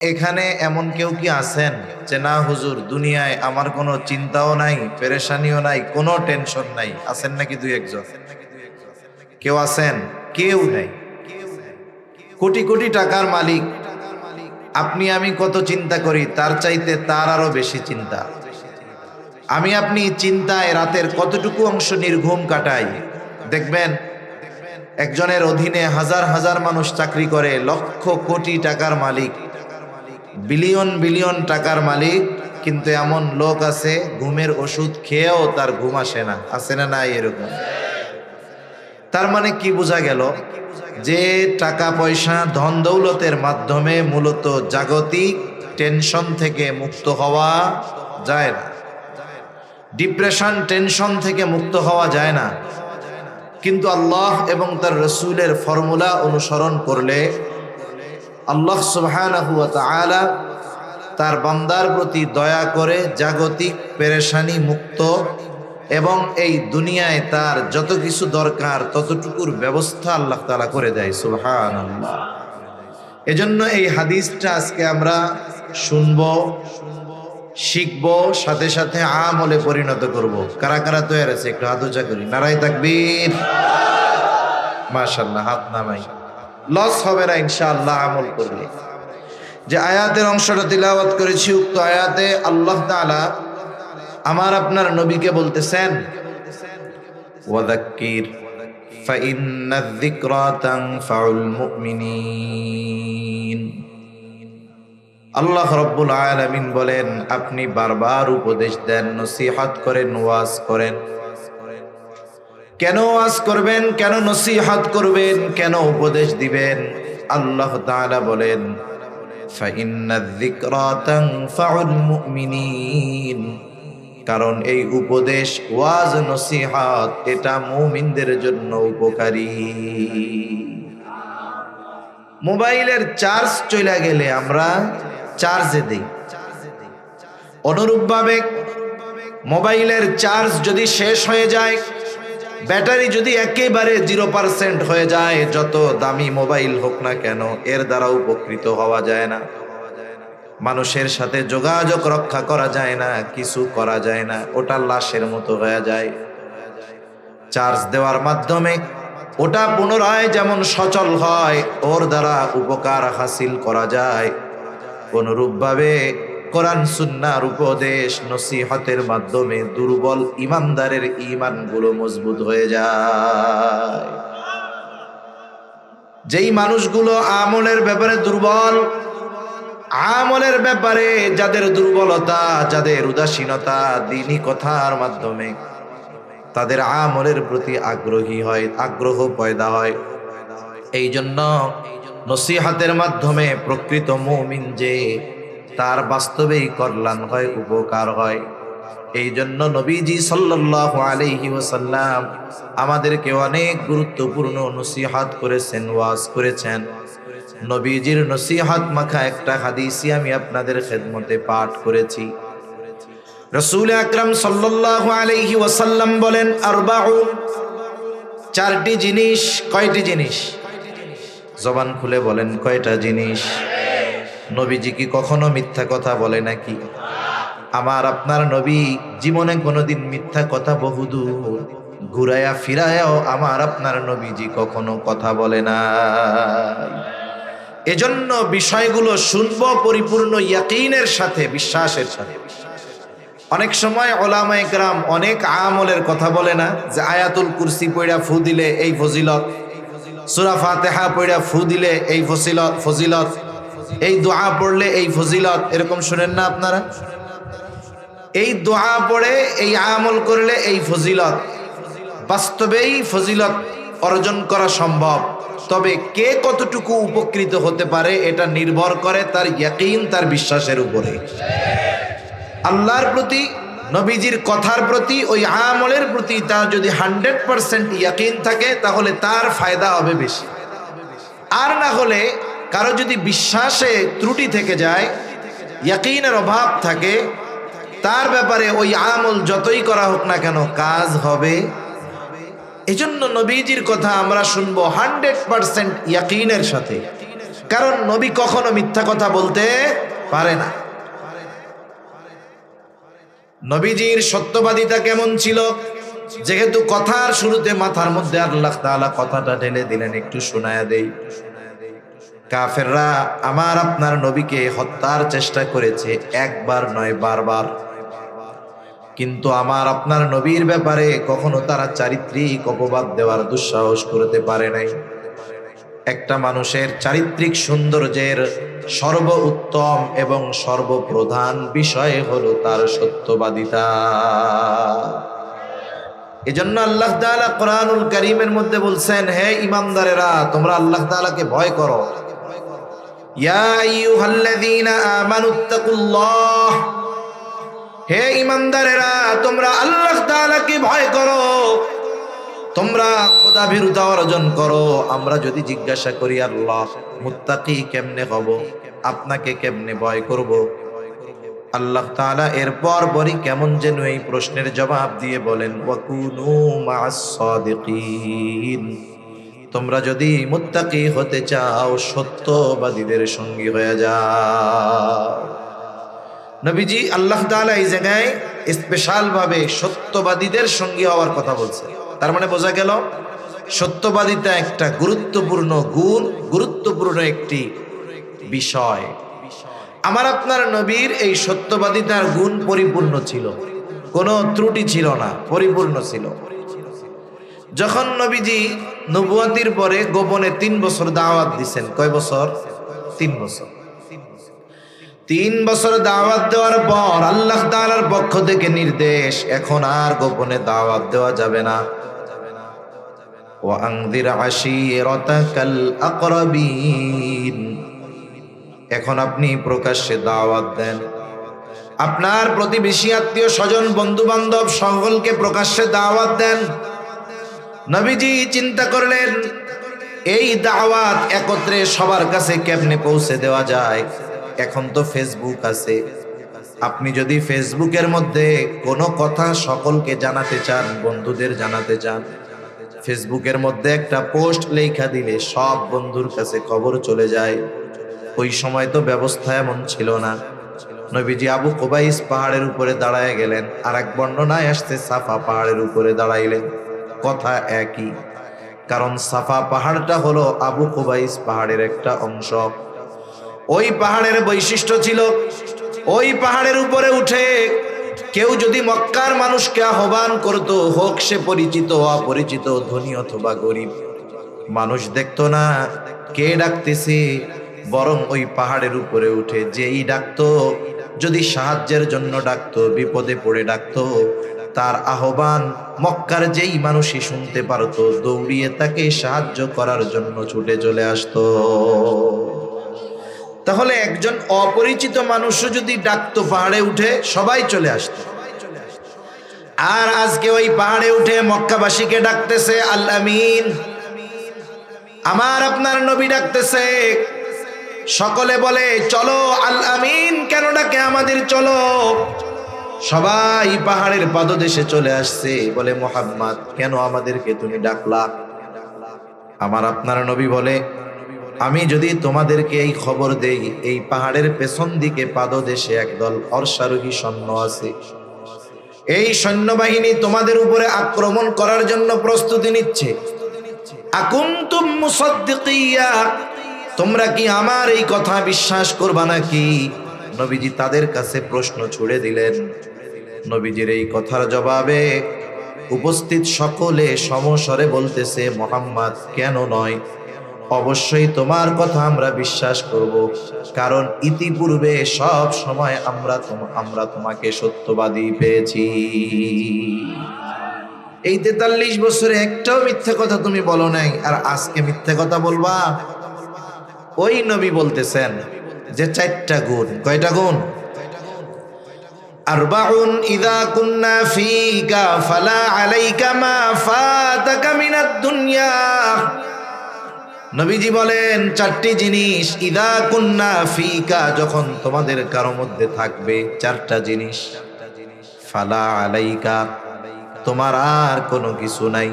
এখানে এমন কেউ কি আছেন যে না হুজুর দুনিয়ায় আমার কোনো চিন্তাও নাই, পেরেশানিও নাই, কোনো টেনশন নাই? আছেন নাকি দুই একজন? কেউ আছেন? কেউ নাই। কোটি কোটি টাকার মালিক, আপনি আমি কত চিন্তা করি তার চাইতে তার আরো বেশি চিন্তা। আমি আপনি চিন্তায় রাতের কতটুকু অংশ নির্ঘুম কাটাই। দেখবেন একজনের অধীনে হাজার হাজার মানুষ চাকরি করে, লক্ষ কোটি টাকার মালিক, বিলিয়ন বিলিয়ন টাকার মালিক, কিন্তু এমন লোক আছে ঘুমের ওষুধ খেয়েও তার ঘুম আসে না। আছে না নাই এরকম? তার মানে কি বোঝা গেল? যে টাকা পয়সা ধন দৌলতের মাধ্যমে মূলত জাগতিক টেনশন থেকে মুক্ত হওয়া যায় না, ডিপ্রেশন টেনশন থেকে মুক্ত হওয়া যায় না। কিন্তু আল্লাহ এবং তার রসুলের ফর্মুলা অনুসরণ করলে আল্লাহ সুবহানাহু ওয়া তাআলা তার বান্দার প্রতি দয়া করে জাগতিক পেরেশানি মুক্ত এবং এই দুনিয়ায় তার যত কিছু দরকার ততটুকুর ব্যবস্থা আল্লাহ তাআলা করে দেয়। সুবহানাল্লাহ। এজন্য এই হাদিসটা আজকে আমরা শুনবো, শিখবো, সাথে সাথে আমলে পরিণত করব। কারা কারা তৈরি আছে একটু হাত উঁচা করি, নারায়ে তাকবীর। মাশাআল্লাহ, হাত নামাই। লস হবে না ইনশাআল্লাহ আমল করলে। যে আয়াতের অংশটা তিলাওয়াত করেছি, উক্ত আয়াতে আল্লাহ তাআলা আমার আপনার নবীকে বলতেছেন, ওয়াযাক্কির ফাইন্নায যিকরা তানফাউল মুমিনিন। আল্লাহ রাব্বুল আলামিন বলেন, আপনি বারবার উপদেশ দেন, নসিহত করেন, ওয়াজ করেন। কেন ওয়াজ করবেন, কেন নসিহত করবেন, কেন উপদেশ দিবেন? আল্লাহ তাআলা বলেন, ফাইন্নায যিকরা তানফাউল মুমিনিন। কারণ এই উপদেশ, ওয়াজ, নসিহত এটা মুমিনদের জন্য উপকারী। মোবাইলের চার্জ চলে গেলে আমরা চার্জে দেই, অনুরূপভাবে মোবাইলের চার্জ যদি শেষ হয়ে যায়, ব্যাটারি যদি একেবারে 0% হয়ে যায়, যত দামি মোবাইল হোক না কেন এর দ্বারা উপকৃত হওয়া যায় না, মানুষের সাথে যোগাযোগ রক্ষা করা যায় না, কিছু করা যায় না, ওটা লাশের মতো হয়ে যায়। চার্জ দেওয়ার মাধ্যমে ওটা পুনরায় যেমন সচল হয়, ওর দ্বারা উপকার হাসিল করা যায়, অনুরূপভাবে কোরআন সুন্নাহর উপদেশ নসিহতের মাধ্যমে দুর্বল ইমানদারের ঈমানগুলো মজবুত হয়ে যায়। যেই মানুষগুলো আমলের ব্যাপারে দুর্বল, আমলের ব্যাপারে যাদের দুর্বলতা, যাদের উদাসীনতা, দ্বীনি কথার মাধ্যমে তাদের আমলের প্রতি আগ্রহী হয়, আগ্রহ পয়দা হয়। এই জন্য নসিহতের মাধ্যমে প্রকৃত মুমিন যে তার বাস্তবেই কল্যাণ হয়, উপকার হয়। এই জন্য নবীজি সাল্লাল্লাহু আলাইহি ওয়াসাল্লাম আমাদেরকে অনেক গুরুত্বপূর্ণ নসিহত করেছেন, ওয়াজ করেছেন। নবীজির নসিহত মাখা একটা হাদিসই আমি আপনাদের খেদমতে পাঠ করেছি। রাসূল আকরাম সাল্লাল্লাহু আলাইহি ওয়াসাল্লাম বলেন, আরবাউন, চারটি জিনিস। কয়টি জিনিস? জবান খুলে বলেন, কয়টা জিনিস? নবীজি কি কখনো মিথ্যা কথা বলে নাকি? আমার আপনার নবী জীবনে কোনোদিন মিথ্যা কথা বহুদূর ঘুরায়া ফিরায়াও আমার আপনার নবীজি কখনো কথা বলে না। এজন্য বিষয়গুলো শুনবো পরিপূর্ণ ইয়াকিনের সাথে, বিশ্বাসের সাথে। অনেক সময় ওলামায়ে কেরাম অনেক আমলের কথা বলে না, যে আয়াতুল কুরসি পড়া ফু দিলে এই ফজিলত, সূরা ফাতিহা পড়া ফু দিলে এই ফজিলত, এই দোয়া পড়লে এই ফজিলত, এরকম শুনেন না আপনারা? এই দোয়া পড়ে এই আমল করলে এই ফজিলত। বাস্তবেই ফজিলত অর্জন করা সম্ভব, তবে কে কতটুকু উপকৃত হতে পারে এটা নির্ভর করে তার ইয়াকিন, তার বিশ্বাসের উপরে। আল্লাহর প্রতি, নবীজির কথার প্রতি, ওই আমলের প্রতি তার যদি 100% ইয়াকিন থাকে তাহলে তার ফায়দা হবে বেশি। আর না হলে কারো যদি বিশ্বাসে ত্রুটি থেকে যায়, ইয়াকিনের অভাব থাকে, তার ব্যাপারে ওই আমল যতই করা হোক না কেন কাজ হবে। এজন্য নবীজির কথা আমরা শুনবো 100% ইয়াকিনের সাথে। কারণ নবী কখনো মিথ্যা কথা বলতে পারে না। নবীজির সত্যবাদিতা কেমন ছিল? যেহেতু কথার শুরুতে মাথার মধ্যে আল্লাহ তাআলা কথাটা ঢেলে দিলেন, একটু শোনায়া দেই। কাফেররা আমার আপনার নবীকে হত্যার চেষ্টা করেছে, একবার নয় বারবার, কিন্তু আমার আপনার নবীর ব্যাপারে কখনো তারা চারিত্রিক অপবাদ দেওয়ার দুঃসাহস করতে পারে নাই। একটা মানুষের চারিত্রিক সৌন্দর্যের সর্ব উত্তম এবং সর্বপ্রধান বিষয় হলো তার সত্যবাদিতা। এজন্য আল্লাহ তাআলা কোরআনুল কারীমের মধ্যে বলছেন, হে ঈমানদারেরা, তোমরা আল্লাহ তাআলাকে ভয় করো। ইয়া আইয়ুহাল্লাযীনা আমানুত্তাকুল্লাহ, হে ঈমানদারেরা, তোমরা আল্লাহ তাআলাকে ভয় করো, তোমরা খোদা ভীরুতা অর্জন করো। আমরা যদি জিজ্ঞাসা করি আল্লাহ মুত্তাকি কেমনে হব, আপনাকে কেমনে ভয় করব, আল্লাহ তাআলা এরপর পরই কেমন যেন এই প্রশ্নের জবাব দিয়ে বলেন, ওয়াকুনু মা'আস সাদিকিন, তোমরা যদি মুত্তাকি হতে চাও সত্যবাদীদের সঙ্গী হয়ে যাও। নবীজি আল্লাহ তাআলা এই জায়গায় স্পেশাল ভাবে সত্যবাদীদের সঙ্গী হওয়ার কথা বলছে। তার মানে বোঝা গেল সত্যবাদিতা একটা গুরুত্বপূর্ণ গুণ, গুরুত্বপূর্ণ একটি বিষয়। আমার আপনার নবীর এই সত্যবাদিতার গুণ পরিপূর্ণ ছিল, কোনো ত্রুটি ছিল না, পরিপূর্ণ ছিল। যখন নবীজি নবুয়তির পরে গোপনে 3 বছর দাওয়াত দিছেন, কয় বছর? 3 বছর। 3 বছর দাওয়াত দেওয়ার পর আল্লাহ তাআলার পক্ষ থেকে নির্দেশ, এখন আর গোপনে দাওয়াত দেওয়া যাবে না। ওয়া আনযির আশীরাতাকাল আকরাবিন, এখন আপনি প্রকাশ্যে দাওয়াত দেন, আপনার প্রতিবেশী, আত্মীয় স্বজন, বন্ধু বান্ধব সকলকে প্রকাশ্যে দাওয়াত দেন। নবীজি চিন্তা করলেন এই দাওয়াত একত্রে সবার কাছে কেমনে পৌঁছে দেওয়া যায়। এখন তো ফেসবুক আছে, আপনি যদি ফেসবুকের মধ্যে কোনো কথা সকলকে জানাতে চান, বন্ধুদের জানাতে চান, ফেসবুকের মধ্যে একটা পোস্ট লেখা দিলে সব বন্ধুর কাছে খবর চলে যায়। ওই সময় তো ব্যবস্থা এমন ছিল না। নবীজি আবু কুবাইস পাহাড়ের উপরে দাঁড়ায় গেলেন, আর এক বর্ণনায় আসছে সাফা পাহাড়ের উপরে দাঁড়াইলেন। কথা একই, কারণ সাফা পাহাড়টা হলো আবু কুবাইস পাহাড়ের একটা অংশ। ওই পাহাড়ের বৈশিষ্ট্য ছিল, ওই পাহাড়ের উপরে উঠে কেউ যদি মক্কার মানুষকে আহ্বান করতো, হোক সে পরিচিত অপরিচিত, ধনী অথবা গরিব, মানুষ দেখতো না কে ডাকতেছে, বরং ওই পাহাড়ের উপরে উঠে যেই ডাকতো, যদি সাহায্যের জন্য ডাকতো, বিপদে পড়ে ডাকতো, তার আহ্বান মক্কার যেই মানুষই শুনতে পারতো, দৌড়িয়ে তাকে সাহায্য করার জন্য ছুটে চলে আসতো। তাহলে একজন অপরিচিত মানুষও যদি ডাকতো পাহাড়ে উঠে, সবাই চলে আসতো। আর আজকে ওই পাহাড়ে উঠে মক্কাবাসীকে ডাকতেছে আল আমিন, আমার আপনার নবী ডাকতেছে। সকলে বলে চলো, আল আমিন কেন ডাকে আমাদের, চলো। সবাই পাহাড়ের পাদদেশে চলে আসছে, বলে মুহাম্মদ কেন আমাদেরকে তুমি ডাকলা? আমার আপনার নবী বলে, আমি যদি তোমাদেরকে এই খবর দেই, এই পাহাড়ের পেছন দিকে পাদদেশে একদল অশ্বারোহী সৈন্য আছে, এই সৈন্যবাহিনী তোমাদের উপরে আক্রমণ করার জন্য প্রস্তুতি নিচ্ছে। আকুনতুম মুসাদ্দিকিয়া, তোমরা কি আমার এই কথা বিশ্বাস করবা নাকি? নবীজি তাদের কাছে প্রশ্ন ছুড়ে দিলেন। নবীজির এই কথার জবাবে উপস্থিত সকলে সমস্বরে বলতেছে, মুহাম্মদ কেন নয়, অবশ্যই তোমার কথা আমরা বিশ্বাস করব, কারণ ইতিপূর্বে সব সময় আমরা তোমাকে সত্যবাদী পেয়েছি। এই 43 বছরে একটাও মিথ্যা কথা তুমি বলো নাই, আর আজকে মিথ্যা কথা বলবা? ওই নবী বলতেছেন যে 4টা গুণ। কয়টা গুণ? আরবাউন ইযা কুন্না ফীকা ফালা আলাইকা মা ফাতাকা মিনাদ দুনিয়া। নবীজি বলেন 4টি জিনিস, ইযা কুন্না ফীকা, যখন তোমাদের কারো মধ্যে থাকবে 4টা জিনিস, ফালা আলাইকা, তোমার আর কোনো কিছু নাই,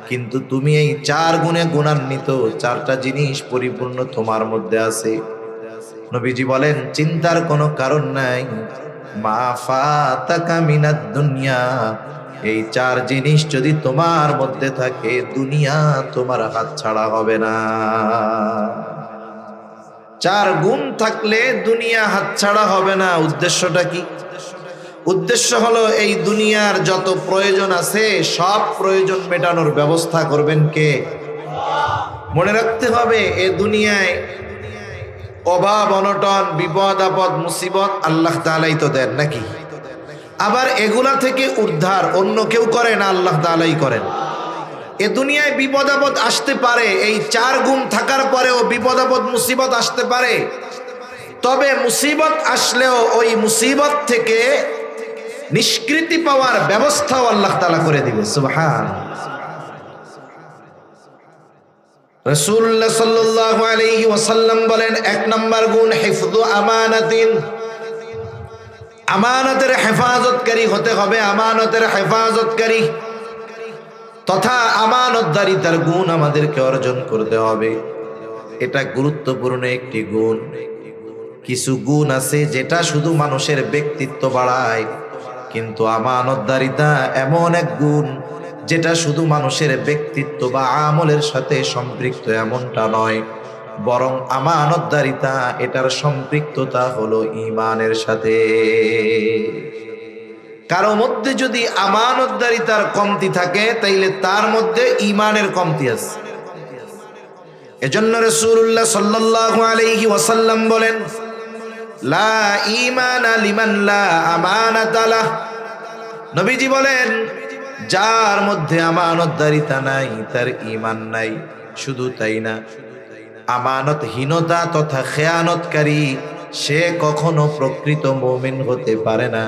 কিন্তু তুমি এই 4 গুণে গুণান্বিত, 4টা জিনিস পরিপূর্ণ তোমার মধ্যে আছে। নবীজি বলেন চিন্তার কোনো কারণ নাই। মা ফাতাকা মিনাদ দুনিয়া, এই 4 জিনিস যদি তোমার মধ্যে থাকে, দুনিয়া তোমার হাতছাড়া হবে না। 4 গুণ থাকলে দুনিয়া হাতছাড়া হবে না। উদ্দেশ্যটা কি? উদ্দেশ্য হলো এই দুনিয়ার যত প্রয়োজন আছে সব প্রয়োজন মেটানোর ব্যবস্থা করবেন কে? মনে রাখতে হবে এ দুনিয়ায় অভাব অনটন বিপদ আপদ মুসিবত আল্লাহ তাআলাই তো দেন নাকি? আবার এগুলা থেকে উদ্ধার অন্য কেউ করে না, আল্লাহ তাআলাই করেন। এ দুনিয়ায় বিপদ আপদ আসতে পারে, এই 4 গুণ থাকার পরেও বিপদ আপদ মুসিবত আসতে পারে। তবে মুসিবত আসলেও ওই মুসিবত থেকে নিষ্কৃতি পাওয়ার ব্যবস্থাও আল্লাহ তাআলা করে দিবে। সুবহানাল্লাহ। রাসূলুল্লাহ সাল্লাল্লাহু আলাইহি ওয়াসাল্লাম বলেন 1 নাম্বার গুণ হিফযু আমানাতিন, আমানতের হেফাজতকারী হতে হবে। আমানতের হেফাজতকারী তথা আমানতদারিতার গুণ আমাদেরকে অর্জন করতে হবে। এটা গুরুত্বপূর্ণ একটি গুণ। কিছু গুণ আছে যেটা শুধু মানুষের ব্যক্তিত্ব বাড়ায়, কিন্তু আমানতদারিতা এমন এক গুণ যেটা শুধু মানুষের ব্যক্তিত্ব বা আমলের সাথে সম্পৃক্ত এমনটা নয়, বরং আমানতদারিতা এটার সম্পৃক্ততা হলো ঈমানের সাথে। কারো মধ্যে যদি আমানতদারিতার কমতি থাকে তাইলে তার মধ্যে ঈমানের কমতি আছে। এজন্য রাসূলুল্লাহ সাল্লাল্লাহু আলাইহি ওয়াসাল্লাম বলেন লা ঈমানা লিমান লা আমানাতা লাহ। নবীজি বলেন যার মধ্যে আমানতদারিতা নাই তার ঈমান নাই। শুধু তাই না, আমানতহীনতা তথা খেয়ানতকারী সে কখনো প্রকৃত মুমিন হতে পারে না।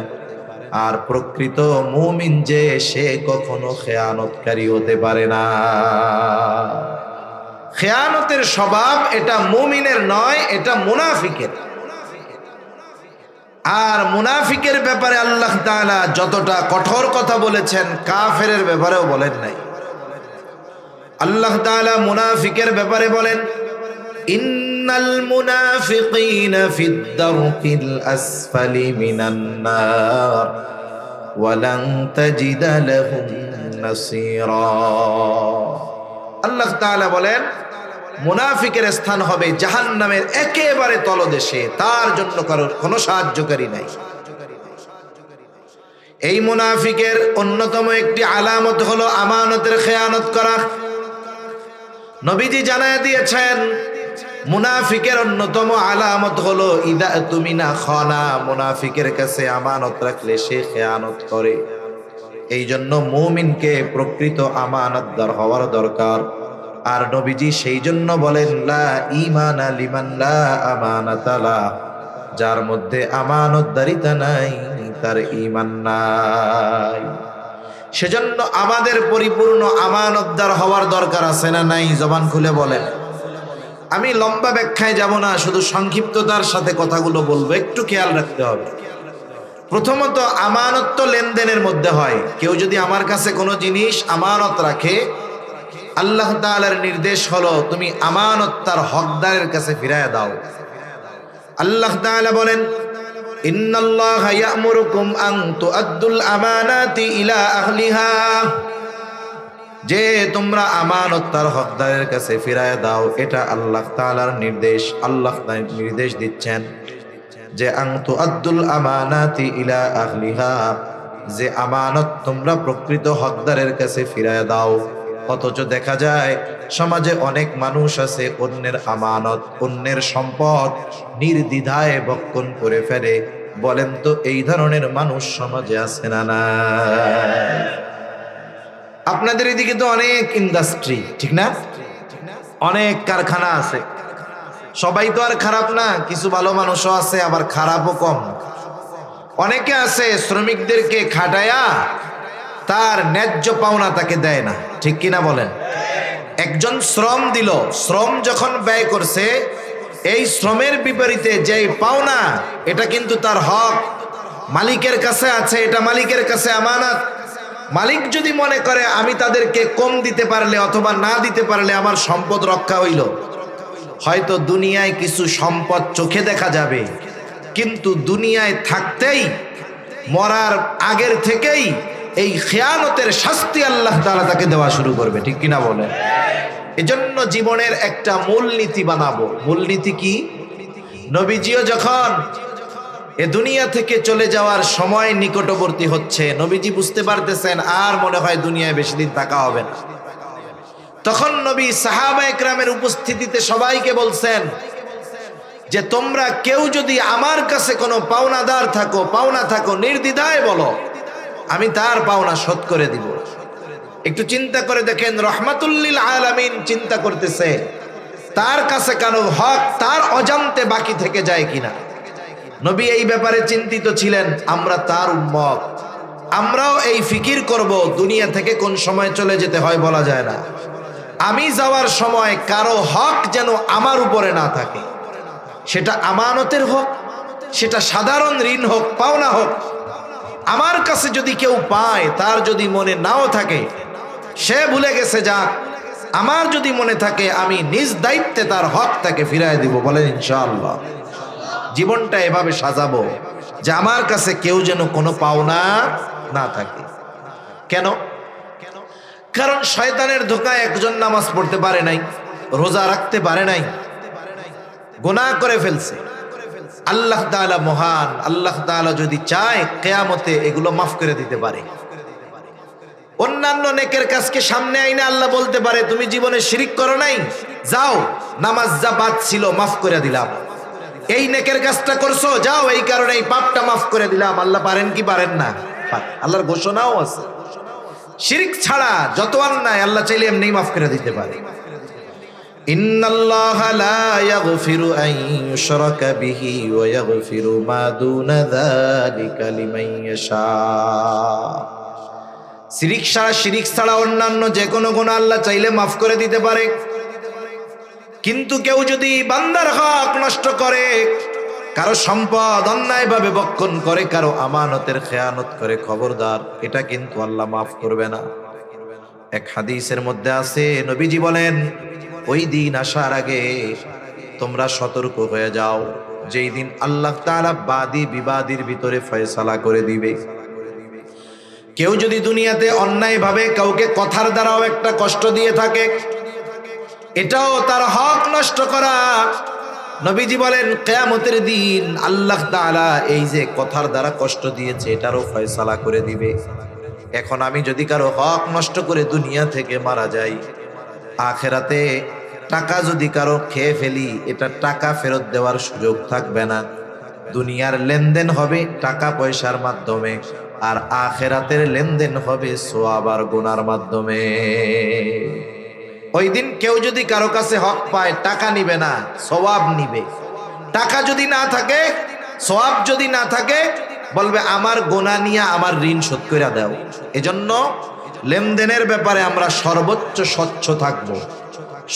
আর প্রকৃত মুমিন যে সে কখনো খেয়ানতকারী হতে পারে না। খেয়ানতের স্বভাব এটা মুমিনের নয়, এটা মুনাফিকের। আর মুনাফিকের ব্যাপারে আল্লাহ তাআলা যতটা কঠোর কথা বলেছেন কাফেরের ব্যাপারেও বলেন নাই। আল্লাহ তাআলা মুনাফিকের ব্যাপারে বলেন ইন্নাল মুনাফিকিনা ফিদ দারকিল আসফালি মিনান নার ওয়া লান তাজিদা লাহুম নাসীরা। আল্লাহ তাআলা বলেন মুনাফিকের স্থান হবে জাহান্নামের একেবারে তলদেশে, তার জন্য কারোর কোনো সাহায্যকারী নাই। এই মুনাফিকের অন্যতম একটি আলামত হলো আমানতের খেয়ানত করা। নবীজি জানায় দিয়েছেন মুনাফিকের অন্যতম আলামত হলো ইদা তুমিনা খানা, মুনাফিকের কাছে আমানত রাখলে সে খেয়ানত করে। এই জন্য মুমিনকে প্রকৃত আমানতদার হওয়ার দরকার। আর নবীজি সেই জন্য বলেন লা ঈমানা লিমান লা আমানাতা লাহ, যার মধ্যে আমানতদারিতা নাই তার ঈমান নাই। সেজন্য আমাদের পরিপূর্ণ আমানতদার হওয়ার দরকার আছে না নাই? জবান খুলে বলেন। আমি লম্বা ব্যাখ্যায় যাব না, শুধু সংক্ষিপ্ততার সাথে কথাগুলো বলবো, একটু খেয়াল রাখতে হবে। প্রথমত আমানত তো লেনদেনের মধ্যে হয়। কেউ যদি আমার কাছে কোনো জিনিস আমানত রাখে, আল্লাহ তাআলার নির্দেশ হলো তুমি আমানত তার হকদারের কাছে ফিরায় দাও। আল্লাহ তাআলা বলেন ইন্নাল্লাহা ইয়া'মুরুকুম আন তুআদ্দুল আমানাতি ইলা আহলিহা, যে তোমরা আমানত তার হকদারের কাছে ফিরায় দাও, এটা আল্লাহ তাআলার নির্দেশ। আল্লাহ নির্দেশ দিচ্ছেন যে আন তুআদ্দুল আমানাতি ইলা আহলিহা, যে আমানত তোমরা প্রকৃত হকদারের কাছে ফিরায় দাও। অথচ দেখা যায় সমাজে অনেক মানুষ আছে অন্যের আমানত অন্যের সম্পদ নির্দ্বিধায় ভক্ষণ করে ফেলে। বলেন তো এই ধরনের মানুষ সমাজে আছে না নাই? আপনাদের এদিকে তো অনেক ইন্ডাস্ট্রি, ঠিক না? অনেক কারখানা আছে। সবাই তো আর খারাপ না, কিছু ভালো মানুষও আছে, আবার খারাপও কম। অনেকে আছে শ্রমিকদেরকে খাটায়া তার ন্যায্য পাওনা তাকে দেয় না, ঠিক কিনা বলেন? একজন শ্রম দিল, শ্রম যখন ব্যয় করছে, এই শ্রমের বিপরীতে যে পাওনা এটা কিন্তু তার হক, মালিকের কাছে আছে, এটা মালিকের কাছে আমানত। মালিক যদি মনে করে আমি তাদেরকে কম দিতে পারলে অথবা না দিতে পারলে আমার সম্পদ রক্ষা হইল, হয়তো দুনিয়ায় কিছু সম্পদ চোখে দেখা যাবে, কিন্তু দুনিয়ায় থাকতেই মরার আগের থেকেই এই খেয়ানতের শাস্তি আল্লাহ তাআলা তাকে দেওয়া শুরু করবে। ঠিক কিনা বলে? এজন্য জীবনের একটা মূলনীতি বানাবো। মূলনীতি কি? নবীজিও যখন এ দুনিয়া থেকে চলে যাওয়ার সময় নিকটবর্তী হচ্ছে, নবীজি বুঝতে পারতেছেন আর মনে হয় দুনিয়ায় বেশি দিন থাকা হবে না, তখন নবী সাহাবা একরামের উপস্থিতিতে সবাইকে বলছেন যে তোমরা কেউ যদি আমার কাছে কোনো পাওনা থাকো নির্দ্বিধায় বলো, আমি তার পাওনা শোধ করে দিব। একটু চিন্তা করে দেখেন, রহমাতুল্লিল আলামিন চিন্তা করতেছে তার কাছে কারো হক তার অজান্তে বাকি থেকে যায় কিনা। নবী এই ব্যাপারে চিন্তিত ছিলেন। আমরা তার উম্মত, আমরাও এই ফিকির করব দুনিয়া থেকে কোন সময় চলে যেতে হয় বলা যায় না। আমি যাওয়ার সময় কারো হক যেন আমার উপরে না থাকে, সেটা আমানতের হোক, সেটা সাধারণ ঋণ হোক, পাওনা হোক। আমার কাছে যদি কেউ পায়, তার যদি মনে নাও থাকে, সে ভুলে গেছে যাক, আমার যদি মনে থাকে আমি নিজ দায়িত্বে তার হক তাকে ফিরায় দিব। বলেন ইনশাআল্লাহ। জীবনটা এভাবে সাজাবো যে আমার কাছে কেউ যেন কোনো পাওনা না থাকে। কেন? কারণ শয়তানের ধোঁকায় একজন নামাজ পড়তে পারে নাই, রোজা রাখতে পারে নাই, গুনাহ করে ফেলছে। আল্লাহ তাআলা মহান, আল্লাহ তাআলা যদি চায় কিয়ামতে এগুলো মাফ করে দিতে পারে। অন্যান্য নেকের কাজকে সামনে আইনে আল্লাহ বলতে পারে তুমি জীবনে শিরিক করো নাই, যাও নামাজ যা বাদ ছিল মাফ করে দিলাম। এই নেকের কাজটা করছো, যাও এই কারণে এই পাপটা মাফ করে দিলাম। আল্লাহ পারেন কি পারেন না? আল্লাহর ঘোষণাও আছে। শিরিক ছাড়া যত অন্যায় আল্লাহ চাইলে এমনি মাফ করে দিতে পারে। ইন্নাল্লাহা লা ইয়াগফিরু আন ইউশরাকা বিহি ওয়া ইয়াগফিরু মা দুনা যালিকা লিমান ইয়াশা। শিরিক ছাড়া অন্যান্য যে কোনো গুনাহ আল্লাহ চাইলে মাফ করে দিতে পারে। কিন্তু কেউ যদি বান্দার হক নষ্ট করে, কারো সম্পদ অন্যায়ভাবে বক্ষণ করে, কারো আমানতের খেয়ানত করে, খবরদার, এটা কিন্তু আল্লাহ মাফ করবে না। এক হাদিসের মধ্যে আছে, নবীজি বলেন ওই দিন আসার আগে তোমরা সতর্ক হয়ে যাও, যেই দিন আল্লাহ তাআলা বাদী বিবাদীর ভিতরে ফয়সালা করে দিবে। কেউ যদি দুনিয়াতে অন্যায়ভাবে কাউকে কথার দ্বারাও একটা কষ্ট দিয়ে থাকে, এটাও তার হক নষ্ট করা। নবীজি বলেন কিয়ামতের দিন আল্লাহ তাআলা এই যে কথার দ্বারা কষ্ট দিয়েছে এটারও ফয়সালা করে দিবে। এখন আমি যদি কারো হক নষ্ট করে দুনিয়া থেকে মারা যাই, আখেরাতে টাকা যদি কারো খেয়ে ফেলি, এটা টাকা ফেরত দেওয়ার সুযোগ থাকবে না। দুনিয়ার লেনদেন হবে টাকা পয়সার মাধ্যমে, আর আখেরাতের লেনদেন হবে সওয়াব আর গুনার মাধ্যমে। ওই দিন কেউ যদি কারো কাছে হক পায়, টাকা নিবে না, সওয়াব নিবে। টাকা যদি না থাকে, সওয়াব যদি না থাকে, বলবে আমার গুনাহ নিয়ে আমার ঋণ শোধ করে দাও। এজন্য লেনদেনের ব্যাপারে আমরা সর্বোচ্চ স্বচ্ছ থাকবো,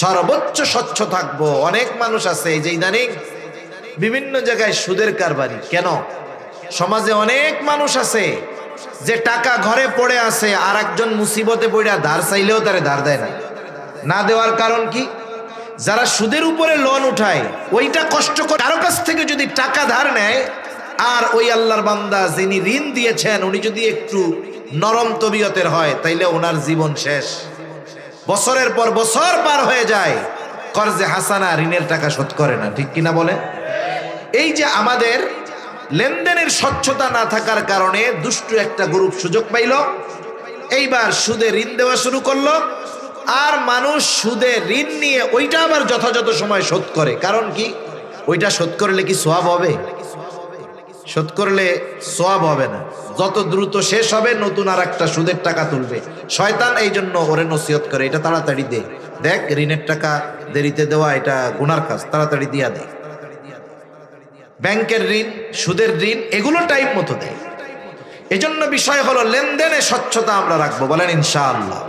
সর্বোচ্চ স্বচ্ছ থাকবো। অনেক মানুষ আছে এই যে ইদানিং বিভিন্ন জায়গায় সুদের কারবারি। কেন? সমাজে অনেক মানুষ আছে যে টাকা ঘরে পড়ে আছে, আর একজন মুসিবতে পড়ে ধার চাইলেও তারে ধার দেয় না। না দেওয়ার কারণ কি? যারা সুদের উপরে লোন উঠায়, ওইটা কষ্ট করে কারো কাছ থেকে যদি টাকা ধার নেয়, আর ওই আল্লাহর বান্দা যিনি ঋণ দিয়েছেন উনি যদি একটু নরম তবিয়তের হয়, তাইলে ওনার জীবন শেষ। বছরের পর বছর পার হয়ে যায়, কর্জে হাসানা, ঋণের টাকা শোধ করে না। ঠিক কিনা বলে? এই যে আমাদের লেনদেনের স্বচ্ছতা না থাকার কারণে দুষ্ট একটা গ্রুপ সুযোগ পাইল, এইবার সুদে ঋণ দেওয়া শুরু করলো। আর মানুষ সুদে ঋণ নিয়ে ওইটা আবার যথাযথ সময় শোধ করে। কারণ কি? ওইটা শোধ করলে কি সওয়াব হবে? শোধ করলে সওয়াব হবে না। যত দ্রুত শেষ হবে, নতুন আর একটা সুদের টাকা তুলবে। শয়তান এই জন্য ওরে নসিহত করে, এটা তাড়াতাড়ি দে, দেখ ঋণের টাকা দেরিতে দেওয়া এটা গুনার কাজ, তাড়াতাড়ি দিয়া দেয়। ব্যাংকের ঋণ, সুদের ঋণ, এগুলো টাইম মতো দেয়। এজন্য বিষয় হলো লেনদেনে স্বচ্ছতা আমরা রাখবো। বলেন ইনশাআল্লাহ।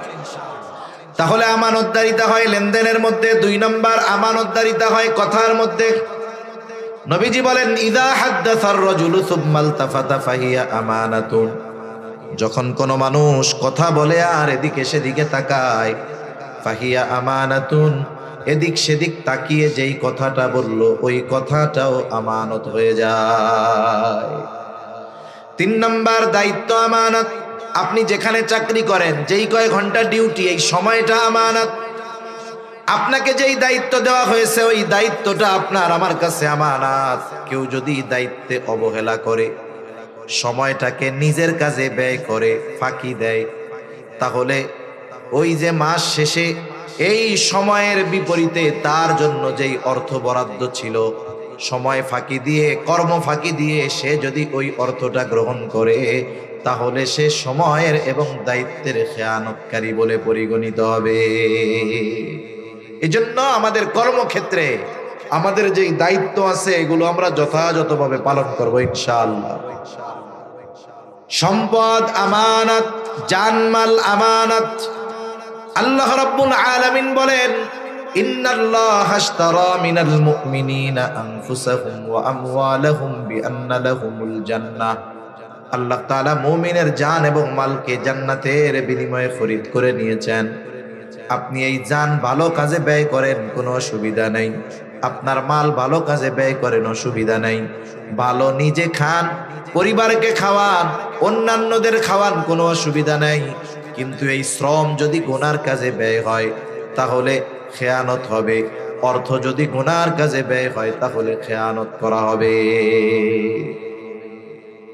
তাহলে আমানতদারিতা হয় লেনদেনের মধ্যে। 2 নম্বর আমানতদারিতা হয় কথার মধ্যে। নবীজি বলেন ইযা হাদ্দাসার রাজুলু সুম্মা ইলতাফাতা ফাহিয়া আমানাতুন। যখন কোনো মানুষ কথা বলে আর এদিকে সেদিকে তাকায়, ফাহিয়া আমানাতুন, এদিক সেদিক তাকিয়ে যেই কথাটা বলল ওই কথাটাও আমানত হয়ে যায়। 3 নাম্বার দায়িত্ব আমানত। আপনি যেখানে চাকরি করেন, যেই কয় ঘন্টা ডিউটি, এই সময়টা আমানত। আপনাকে যেই দায়িত্ব দেওয়া হয়েছে ওই দায়িত্বটা আপনার আমার কাছে আমানত। কেউ যদি দায়িত্বে অবহেলা করে, সময়টাকে নিজের কাজে ব্যয় করে, ফাঁকি দেয়, তাহলে ওই যে মাস শেষে এই সময়ের বিপরীতে তার জন্য যেই অর্থ বরাদ্দ ছিল, সময় ফাঁকি দিয়ে, কর্ম ফাঁকি দিয়ে সে যদি ওই অর্থটা গ্রহণ করে, তাহলে সে সময়ের এবং দায়িত্বের খেয়ানতকারী বলে পরিগণিত হবে। এজন্য আমাদের কর্মক্ষেত্রে আমাদের যেই দায়িত্ব আছে এগুলো আমরা যথাযথভাবে পালন করবো ইনশাআল্লাহ। সম্পদ আমানত, জানমাল আমানত। আল্লাহ রাব্বুল আলামিন বলেন, ইন্নাল্লাহা আশতারা মিনাল মুমিনিনা আনফুসাহুম ওয়া আমওয়ালাহুম বিআন্না লাহুমুল জান্নাহ। আল্লাহ তাআলা মুমিনের জান এবং মালকে জান্নাতের বিনিময়ে খরিদ করে নিয়েছেন। আপনি এই জান ভালো কাজে ব্যয় করেন, কোনো অসুবিধা নেই। আপনার মাল ভালো কাজে ব্যয় করেন, অসুবিধা নেই। ভালো নিজে খান, পরিবারকে খাওয়ান, অন্যান্যদের খাওয়ান, কোনো অসুবিধা নেই। কিন্তু এই শ্রম যদি গুনার কাজে ব্যয় হয় তাহলে খেয়ানত হবে। অর্থ যদি গুনার কাজে ব্যয় হয় তাহলে খেয়ানত করা হবে।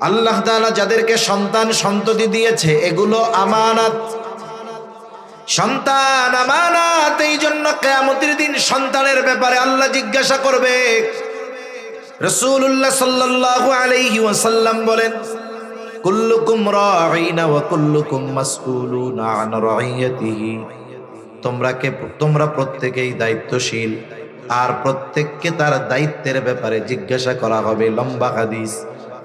আল্লাহ তাআলা যাদেরকে সন্তান সন্ততি দিয়েছে এগুলো আমানত। সন্তান আমানত, এই জন্য কিয়ামতের দিন সন্তানের ব্যাপারে আল্লাহ জিজ্ঞাসা করবে। রাসূলুল্লাহ সাল্লাল্লাহু আলাইহি ওয়াসাল্লাম বলেন, কুল্লুকুম রাঈনা ওয়া কুল্লুকুম মাসউলুনা আন রাইয়াতিহি। তোমরা প্রত্যেকেই দায়িত্বশীল, আর প্রত্যেককে তার দায়িত্বের ব্যাপারে জিজ্ঞাসা করা হবে। লম্বা হাদিস।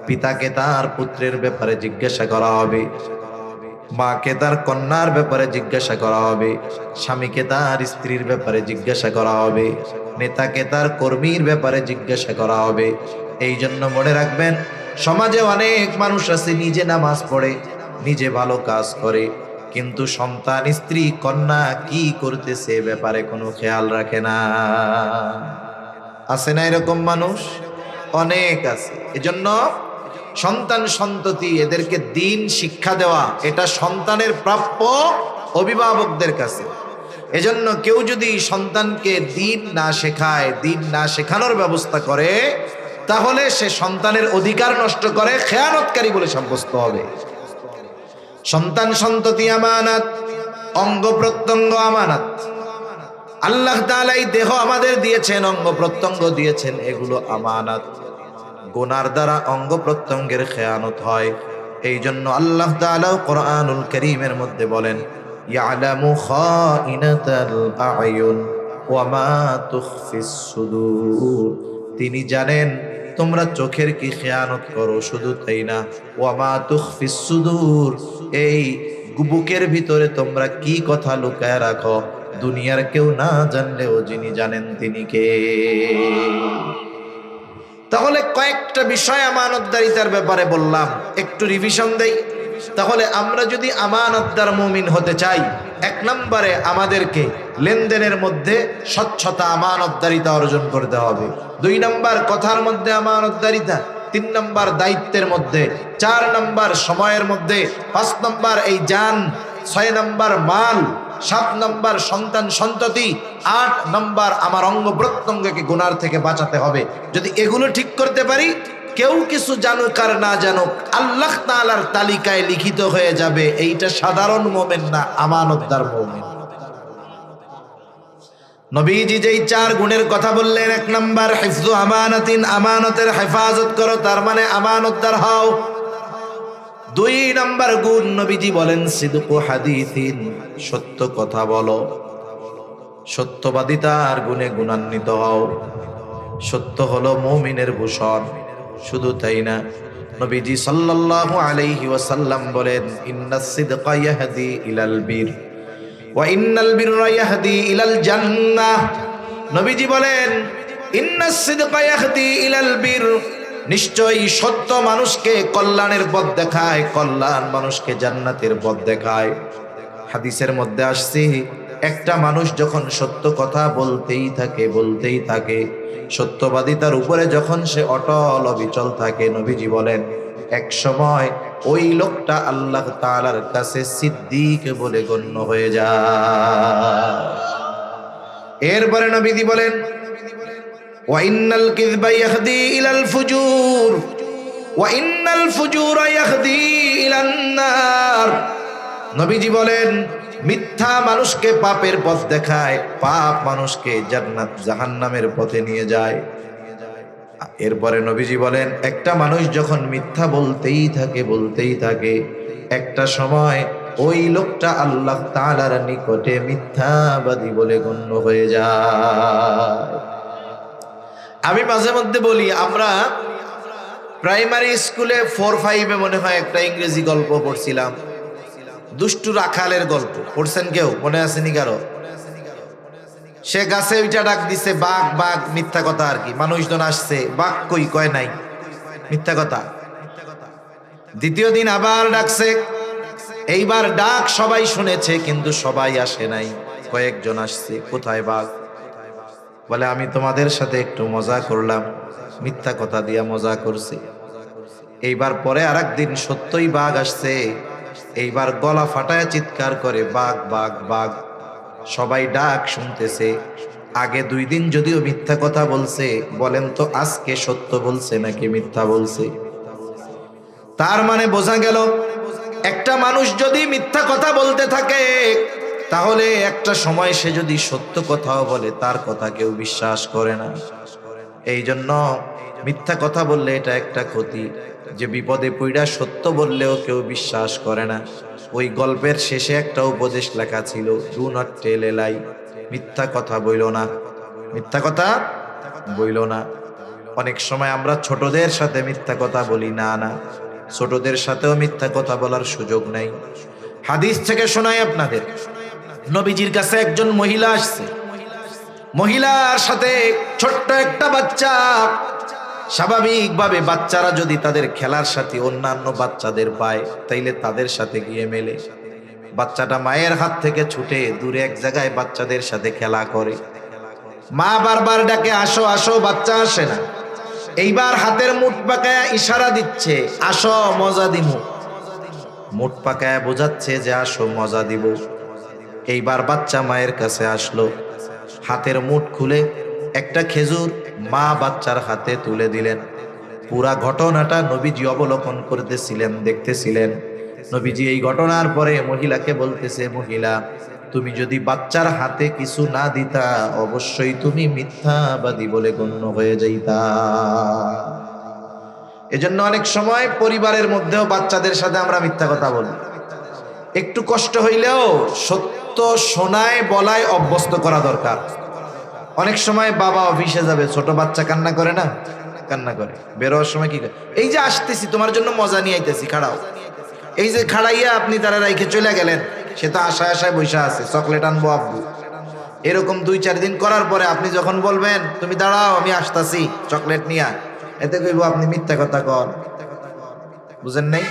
পিতাকে তার পুত্রের ব্যাপারে জিজ্ঞাসা করা হবে, মাকে তার কন্যার ব্যাপারে জিজ্ঞাসা করা হবে, স্বামীকে তার স্ত্রীর ব্যাপারে জিজ্ঞাসা করা হবে, নেতাকে তার কর্মীর ব্যাপারে জিজ্ঞাসা করা হবে। এই জন্য মনে রাখবেন, সমাজে অনেক মানুষ আছে নিজে নামাজ পড়ে, নিজে ভালো কাজ করে, কিন্তু সন্তান, স্ত্রী, কন্যা কি করতেছে ব্যাপারে কোনো খেয়াল রাখে না। আছে না এরকম মানুষ? অনেক আছে। এজন্য সন্তান সন্ততি এদেরকে দিন শিক্ষা দেওয়া এটা সন্তানের প্রাপ্য অভিভাবকদের কাছে। এজন্য কেউ যদি সন্তানকে দিন না শেখায়, দিন না শেখানোর ব্যবস্থা করে, তাহলে সে সন্তানের অধিকার নষ্ট করে, খেয়ানতকারী বলে সাব্যস্ত হবে। সন্তান সন্ততি আমানত, অঙ্গ প্রত্যঙ্গ আমানত। আল্লাহ তাআলা এই দেহ আমাদের দিয়েছেন, অঙ্গ প্রত্যঙ্গ দিয়েছেন, এগুলো আমানত। গুনার দ্বারা অঙ্গ প্রত্যঙ্গের খেয়ানত হয়। এই জন্য আল্লাহ তাআলা কোরআনুল কারীমের মধ্যে বলেন, ইয়ালামু খাইনাতাল আয়ুন ওয়া মা তুখফিস সুদূর। তিনি জানেন তোমরা চোখের কি খেয়ানত করো, শুধু তাই না, ওয়া মা তুখফিস সুদূর, এই বুকের ভিতরে তোমরা কি কথা লুকায় রাখো, দুনিয়ার কেউ না জানলেও যিনি জানেন তিনি কে। তাহলে কয়েকটা বিষয় আমানতদারিতার ব্যাপারে বললাম, একটু রিভিশন দেই। তাহলে আমরা যদি আমানতদার মুমিন হতে চাই, 1 নম্বরে আমাদেরকে লেনদেনের মধ্যে স্বচ্ছতা, আমানতদারিতা অর্জন করতে হবে। 2 নম্বর কথার মধ্যে আমানতদারিতা, 3 নম্বর দায়িত্বের মধ্যে, 4 নম্বর সময়ের মধ্যে, 5 নম্বর এই জান, 6 নম্বর মাল, 7 নম্বর সন্তান সন্ততি, 8 নম্বর আমার অঙ্গ প্রত্যঙ্গকে গুনার থেকে বাঁচাতে হবে। যদি এগুলো ঠিক করতে পারি, কেউ কিছু জানুক আর না জানুক, আল্লাহ তাআলার তালিকায় লিখিত হয়ে যাবে এইটা সাধারণ মুমিন না, আমানতদার মুমিন। নবীজি যেই 4 গুণের কথা বললেন, 1 নম্বর হিফজু আমানাতিন, আমানতের হেফাজত করো, তার মানে আমানতদার হও। 2 নম্বর গুণ নবীজি বলেন সিদকু হাদিসিন, সত্য কথা বলো, সত্যবাদিতার গুণে গুণান্বিত হও। সত্য হলো মুমিনের ভূষণ। শুধু তাই না, নবীজি সাল্লাল্লাহু আলাইহি ওয়াসাল্লাম বলেন, ইন্নাস সিদকা ইয়াহদি ইলাল বির ওয়া ইন্নাল বিররা ইয়াহদি ইলাল জান্নাহ। নবীজি বলেন, ইন্নাস সিদকা ইয়াহদি ইলাল বির, নিশ্চয়ই সত্য মানুষকে কল্যাণের পথ দেখায়, কল্যাণ মানুষকে জান্নাতের পথ দেখায়। হাদিসের মধ্যে আসছে, একটা মানুষ যখন সত্য কথা বলতেই থাকে, সত্যবাদিতার উপরে যখন সে অটল অবিচল থাকে, নবীজি বলেন এক সময় ওই লোকটা আল্লাহ তাআলার কাছে সিদ্দিক বলে গণ্য হয়ে যায়। এরপরে নবীজি বলেন ওয়া ইন্নাল কিযবা ইয়াহদি ইলাল ফুজুর ওয়া ইন্নাল ফুজুরা ইয়াহদি ইলান নার। নবীজি বলেন মিথ্যা মানুষকে পাপের পথ দেখায়, পাপ মানুষকে জান্নাত জাহান্নামের পথে নিয়ে যায়। এরপরে নবীজি বলেন একটা মানুষ যখন মিথ্যা বলতেই থাকে, একটা সময় ওই লোকটা আল্লাহ তাআলার নিকটে মিথ্যাবাদী বলে গণ্য হয়ে যায়। আমি মাঝে মধ্যে বলি, আমরা প্রাইমারি স্কুলে 4-5 মনে হয় একটা ইংরেজি গল্প পড়ছিলাম, দুষ্টু রাখালের গল্প। পড়ছেন কেউ? মনে আসেনি কারো? সে গাছে ওইটা ডাক দিছে বাঘ বাঘ, মিথ্যা কথা আর কি। মানুষজন আসছে, বাঘ কই, কয় নাই, মিথ্যা কথা। দ্বিতীয় দিন আবার ডাকছে, এইবার ডাক সবাই শুনেছে কিন্তু সবাই আসে নাই, কয়েকজন আসছে। কোথায় বাঘ? বলে আমি তোমাদের সাথে একটু মজা করলাম, মিথ্যা কথা দিয়া মজা করছে। এইবার পরে আরেকদিন সত্যই বাঘ আসছে, এইবার গলা ফাটায় চিৎকার করে বাঘ বাঘ বাঘ। সবাই ডাক শুনতেছে। আগে 2 দিন যদিও মিথ্যা কথা বলছে, বলেন তো আজকে সত্য বলছে নাকি মিথ্যা বলছে? তার মানে বোঝা গেল একটা মানুষ যদি মিথ্যা কথা বলতে থাকে, তাহলে একটা সময় সে যদি সত্য কথাও বলে, তার কথা কেউ বিশ্বাস করে না। এই জন্য মিথ্যা কথা বললে এটা একটা ক্ষতি, যে বিপদে পইড়া সত্য বললেও কেউ বিশ্বাস করে না। ওই গল্পের শেষে একটা উপদেশ লেখা ছিল, ডু নট টেল এ লাই, মিথ্যা কথা বইল না, মিথ্যা কথা বইল না। অনেক সময় আমরা ছোটদের সাথে মিথ্যা কথা বলি, না না, ছোটদের সাথেও মিথ্যা কথা বলার সুযোগ নাই। হাদিস থেকে শোনাই আপনাদের, নবীজির কাছে একজন মহিলা আসছে, মহিলার সাথে ছোট্ট একটা বাচ্চা। স্বাভাবিকভাবে বাচ্চারা যদি তাদের খেলার সাথে অন্যান্য বাচ্চাদের পায়, তাইলে তাদের সাথে গিয়ে মেলে। বাচ্চাটা মায়ের হাত থেকে ছুটে দূরে এক জায়গায় বাচ্চাদের সাথে খেলা করে। মা বারবার ডাকে আসো আসো, বাচ্চা আসে না। এইবার হাতের মুঠ পাকায়া ইশারা দিচ্ছে, আসো মজা দিমু। মুঠ পাকায়া বোঝাচ্ছে যে আসো মজা দিব। এইবার বাচ্চা মায়ের কাছে আসলো, হাতের মুঠ খুলে একটা খেজুর মা বাচ্চার হাতে তুলে দিলেন। পুরা ঘটনাটা নবীজি অবলোকন করতেছিলেন, দেখতেছিলেন। নবীজি এই ঘটনার পরে মহিলাকে বলতেছে, মহিলা তুমি যদি বাচ্চার হাতে কিছু না দিতা, অবশ্যই তুমি মিথ্যাবাদী বলে গণ্য হয়ে যাইতা। এজন্য অনেক সময় পরিবারের মধ্যেও বাচ্চাদের সাথে আমরা মিথ্যা কথা বলি। একটু কষ্ট হইলেও সত্য শোনায় বলায় অভ্যস্ত করা দরকার। অনেক সময় বাবা অফিসে যাবে, ছোট বাচ্চা কান্না করে না, কান্না করে, বেরোয়ার সময় কি করে, এই যে আসতেছি তোমার জন্য মজা নিয়ে আইতেছি, খাড়াও। এই যে খাড়াইয়া আপনি তারা রাইখে চলে গেলেন, সে তো আশায় আশায় বসে আছে, চকলেট আনবো আব্বু। এরকম 2-4 দিন করার পরে আপনি যখন বলবেন তুমি দাঁড়াও আমি আসতাছি চকলেট নিয়া, এতে কইব আপনি মিথ্যা কথা কন। বুঝেন নাই?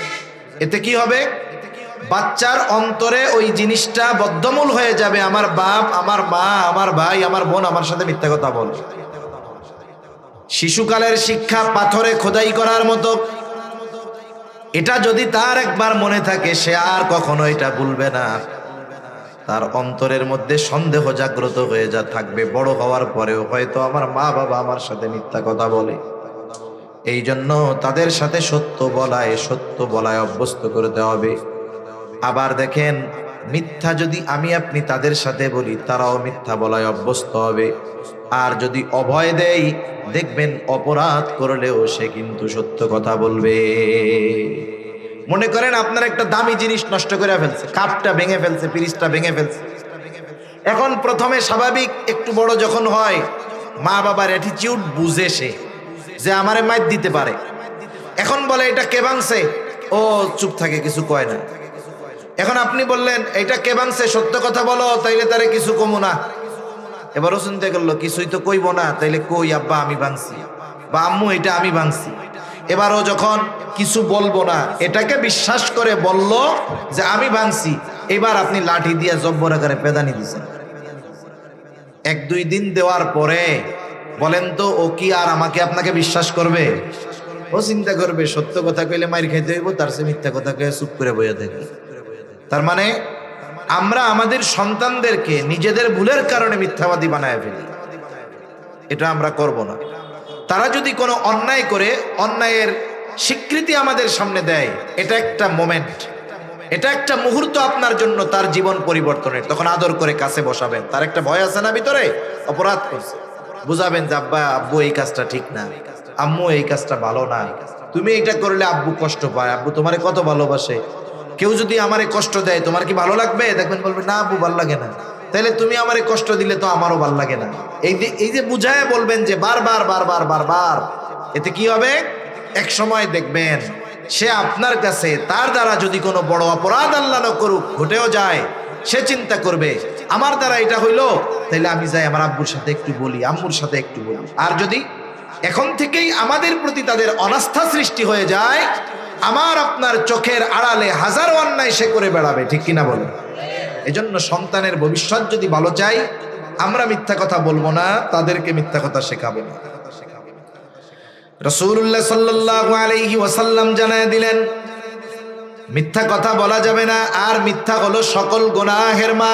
এতে কি হবে? বাচ্চার অন্তরে ওই জিনিসটা বদ্ধমূল হয়ে যাবে, আমার বাপ, আমার মা, আমার ভাই, আমার বোন আমার সাথে মিথ্যা কথা বলে। শিশুকালের শিক্ষা পাথরে খোদাই করার মতো। এটা যদি তার একবার মনে থাকে, সে আর কখনো এটা ভুলবে না। তার অন্তরের মধ্যে সন্দেহ জাগ্রত হয়ে থাকবে, বড় হওয়ার পরেও হয়তো আমার মা বাবা আমার সাথে মিথ্যা কথা বলে। এই জন্য তাদের সাথে সত্য বলায় অভ্যস্ত করতে হবে। আবার দেখেন, মিথ্যা যদি আমি আপনি তাদের সাথে বলি, তারাও মিথ্যা বলায় অভ্যস্ত হবে। আর যদি অভয় দেই, দেখবেন অপরাধ করলেও সে কিন্তু সত্য কথা বলবে। মনে করেন আপনার একটা দামি জিনিস নষ্ট করে ফেলছে, কাপটা ভেঙে ফেলছে, পিরিচটা ভেঙে ফেলছে। এখন প্রথমে স্বাভাবিক একটু বড় যখন হয়, মা বাবার অ্যাটিটিউড বুঝে সে যে আমারে মাইর দিতে পারে। এখন বলে এটা কে ভাঙছে, ও চুপ থাকে, কিছু কয় না। এখন আপনি বললেন এটা কে ভাঙছে, সত্য কথা বলো, তাইলে তারে কিছু কমু না। এবারও শুনতে গেল কিছুই তো কইব না, তাইলে কই আব্বা আমি ভাঙছি, বা আম্মু এটা আমি ভাঙছি। এবারও যখন কিছু বলবো না এটাকে বিশ্বাস করে বলল যে আমি ভাঙছি, এবার আপনি লাঠি দিয়ে জব্বর আকারে পেদানি দিছেন। 1-2 দিন দেওয়ার পরে বলেন তো ও কি আর আমাকে আপনাকে বিশ্বাস করবে? ও চিন্তা করবে সত্য কথা কইলে মাইর খাইতে হইব, তার চেয়ে মিথ্যা কথা কয়ে চুপ করে বইয়া থাকি। তার মানে আমরা আমাদের সন্তানদেরকে নিজেদের ভুলের কারণে মিথ্যাবাদী বানায় ফেলি, এটা আমরা করব না। তারা যদি কোনো অন্যায় করে অন্যায়ের স্বীকৃতি আমাদের সামনে দেয়, এটা একটা মোমেন্ট, এটা একটা মুহূর্ত আপনার জন্য তার জীবন পরিবর্তনের, তখন আদর করে কাছে বসাবেন। তার একটা ভয় আছে না ভিতরে, অপরাধ করছে, বুঝাবেন যে আব্বা আব্বু এই কাজটা ঠিক না, আম্মু এই কাজটা ভালো না, তুমি এটা করলে আব্বু কষ্ট পায়, আব্বু তোমারে কত ভালোবাসে, কেউ যদি আমারে কষ্ট দেয় তোমার কি ভালো লাগবে? দেখবেন বলবে না আব্বু ভালো লাগে না, তাহলে তুমি আমারে কষ্ট দিলে তো আমারও ভালো লাগে না। এই যে বুঝায় বলবেন যে বারবার বারবার বারবার, এতে কি হবে? এক সময় দেখবেন সে আপনার কাছে তার দ্বারা যদি কোনো বড় অপরাধ আল্লাহ না করুক ঘটেও যায়, সে চিন্তা করবে আমার দ্বারা এটা হইলো, তাইলে আমি যাই আমার আব্বুর সাথে একটু বলি, আম্মুর সাথে একটু বলি। আর যদি এখন থেকেই আমাদের প্রতি তাদের অনাস্থা সৃষ্টি হয়ে যায়, আমার আপনার চোখের আড়ালে হাজারো অন্যায় সে করে বেড়াবে, ঠিক কিনা বলে? এজন্য সন্তানের ভবিষ্যৎ যদি ভালো চাই, আমরা মিথ্যা কথা বলবো না, তাদেরকে মিথ্যা কথা শেখাবো না। রাসূলুল্লাহ সাল্লাল্লাহু আলাইহি ওয়াসাল্লাম জানায় দিলেন মিথ্যা কথা বলা যাবে না, আর মিথ্যা হলো সকল গুনাহের মা।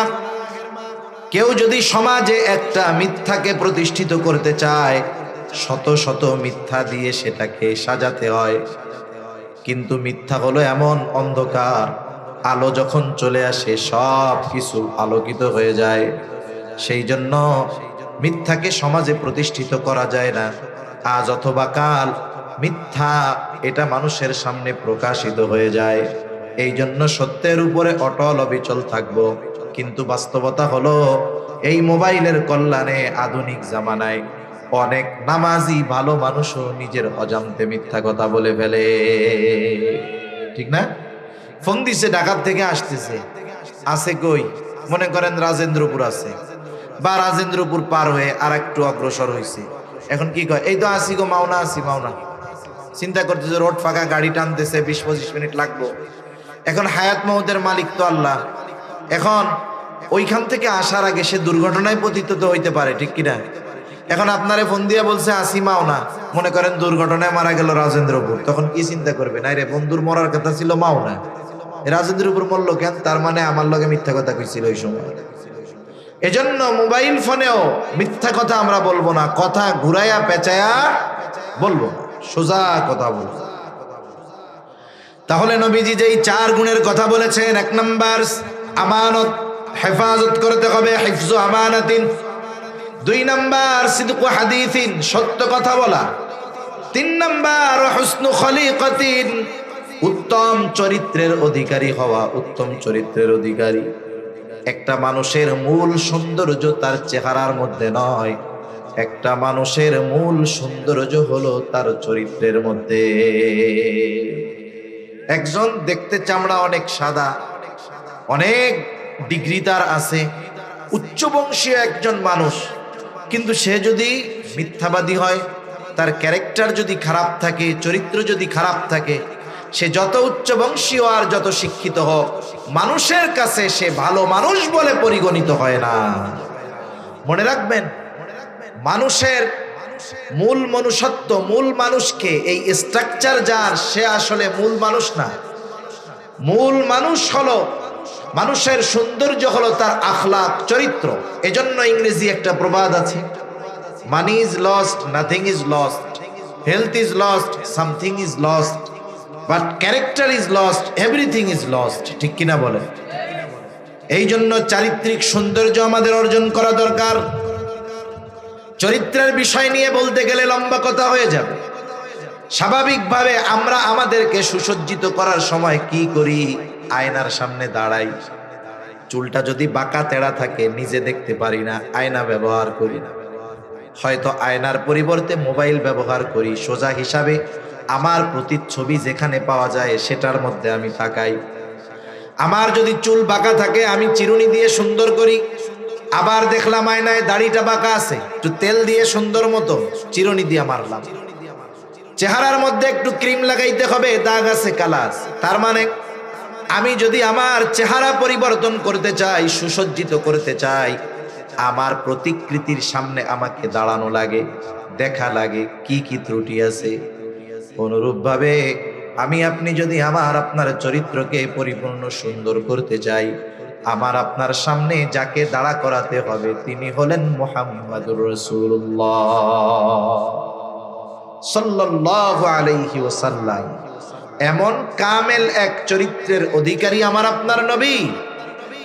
কেউ যদি সমাজে একটা মিথ্যাকে প্রতিষ্ঠিত করতে চায়, শত শত মিথ্যা দিয়ে সেটাকে সাজাতে হয়, কিন্তু মিথ্যা হলো এমন অন্ধকার, আলো যখন চলে আসে সব কিছু আলোকিত হয়ে যায়। সেই জন্য মিথ্যাকে সমাজে প্রতিষ্ঠিত করা যায় না। আজ অথবা কাল মিথ্যা এটা মানুষের সামনে প্রকাশিত হয়ে যায়। এই জন্য সত্যের উপরে অটল অবিচল থাকবো। কিন্তু বাস্তবতা হলো এই মোবাইলের কল্যাণে আধুনিক জামানায় অনেক নামাজি ভালো মানুষও নিজের অজান্তে মিথ্যা কথা বলে ফেলে, ঠিক না? ফোন দিছে ঢাকার থেকে আসতেছে, আছে কই? মনে করেন রাজেন্দ্রপুর আছে, বা রাজেন্দ্রপুর পার হয়ে আর একটু অগ্রসর হয়েছে, এখন কি কয়? এই তো আসি গো, মাওনা আসি, মাওনা। চিন্তা করতেছে রোড ফাঁকা, গাড়ি টানতেছে, 20-25 মিনিট লাগবো। এখন হায়াত মৌতের মালিক তো আল্লাহ। এখন ওইখান থেকে আসার আগে সে দুর্ঘটনায় পতিত তো হইতে পারে, ঠিক কিনা? এখন আপনারে ফোন দিয়ে বলছে আসি মাওনা, মনে করেন দুর্ঘটনায় মারা গেল রাজেন্দ্রপুর, তখন কি চিন্তা করবে? নাই রে, বন্ধুর মরার কথা ছিল মাওনা, রাজেন্দ্রপুর মরল কেন? তার মানে আমার লগে মিথ্যা কথা কইছিল ওই সময়। এজন্য মোবাইল ফোনেও মিথ্যা কথা আমরা বলবো না, কথা ঘুরাইয়া পেঁচায়া বলবো না, সোজা কথা বলবো। তাহলে নবীজি যেই 4 গুণের কথা বলেছেন, 1 নাম্বার আমানত, হেফাজত করতে হবে, হিফজু আমানাতিন। 2 নাম্বার সিদকু হাদিসিন, সত্য কথা বলা। 3 নাম্বার হুসনু খলিকাতিন, উত্তম চরিত্রের অধিকারী হওয়া, উত্তম চরিত্রের অধিকারী। একটা মানুষের মূল সৌন্দর্য তার চেহারার মধ্যে নয়, একটা মানুষের মূল সৌন্দর্য হলো তার চরিত্রের মধ্যে। একজন দেখতে চামড়া অনেক সাদা, অনেক ডিগ্রি তার আছে, উচ্চবংশীয় একজন মানুষ, কিন্তু সে যদি মিথ্যাবাদী হয়, তার ক্যারেক্টার যদি খারাপ থাকে, চরিত্র যদি খারাপ থাকে, সে যত উচ্চবংশীয় আর যত শিক্ষিত হোক, মানুষের কাছে সে ভালো মানুষ বলে পরিগণিত হয় না। মনে রাখবেন, মানুষের মূল মনুষ্যত্ব, মূল মানুষকে, এই স্ট্রাকচার যার, সে আসলে মূল মানুষ না। মূল মানুষ হলো, মানুষের সৌন্দর্য হলো তার আখলাক, চরিত্র। এজন্য ইংরেজি একটা প্রবাদ আছে, money is lost, nothing is lost, health is lost, something is lost, but character is lost, everything is lost, ঠিক কিনা বলে? এই জন্য চারিত্রিক সৌন্দর্য আমাদের অর্জন করা দরকার। চরিত্রের বিষয় নিয়ে বলতে গেলে লম্বা কথা হয়ে যাবে। স্বাভাবিকভাবে আমরা আমাদেরকে সুসজ্জিত করার সময় কি করি? আয়নার সামনে দাঁড়াই, চুলটা যদি বাঁকা তেড়া থাকে নিজে দেখতে পারি না, আয়না ব্যবহার করি না, হয়তো আয়নার পরিবর্তে মোবাইল ব্যবহার করি। সোজা হিসাবে আমার প্রতিচ্ছবি যেখানে পাওয়া যায় সেটার মধ্যে আমি তাকাই। আমার যদি চুল বাঁকা থাকে আমি চিরুনি দিয়ে সুন্দর করি, আবার দেখলাম আয়নায় দাড়িটা বাঁকা আছে, একটু তেল দিয়ে সুন্দর মতো চিরুনি দিয়ে মারলাম। চেহারার মধ্যে একটু ক্রিম লাগাইতে হবে, দাগ আছে, কালা আছে। তার মানে আমি যদি আমার চেহারা পরিবর্তন করতে চাই, সুসজ্জিত করতে চাই, আমার প্রতিকৃতির সামনে আমাকে দাঁড়ানো লাগে, দেখা লাগে কি কি ত্রুটি আছে। অনুরূপভাবে আমি আপনি যদি আমার আপনার চরিত্রকে পরিপূর্ণ সুন্দর করতে চাই, আমার আপনার সামনে যাকে দাঁড়া করাতে হবে তিনি হলেন মুহাম্মাদুর রাসূলুল্লাহ সাল্লাল্লাহু আলাইহি ওয়াসাল্লাম। এমন কামেল এক চরিত্রের অধিকারী আমার আপনার নবী।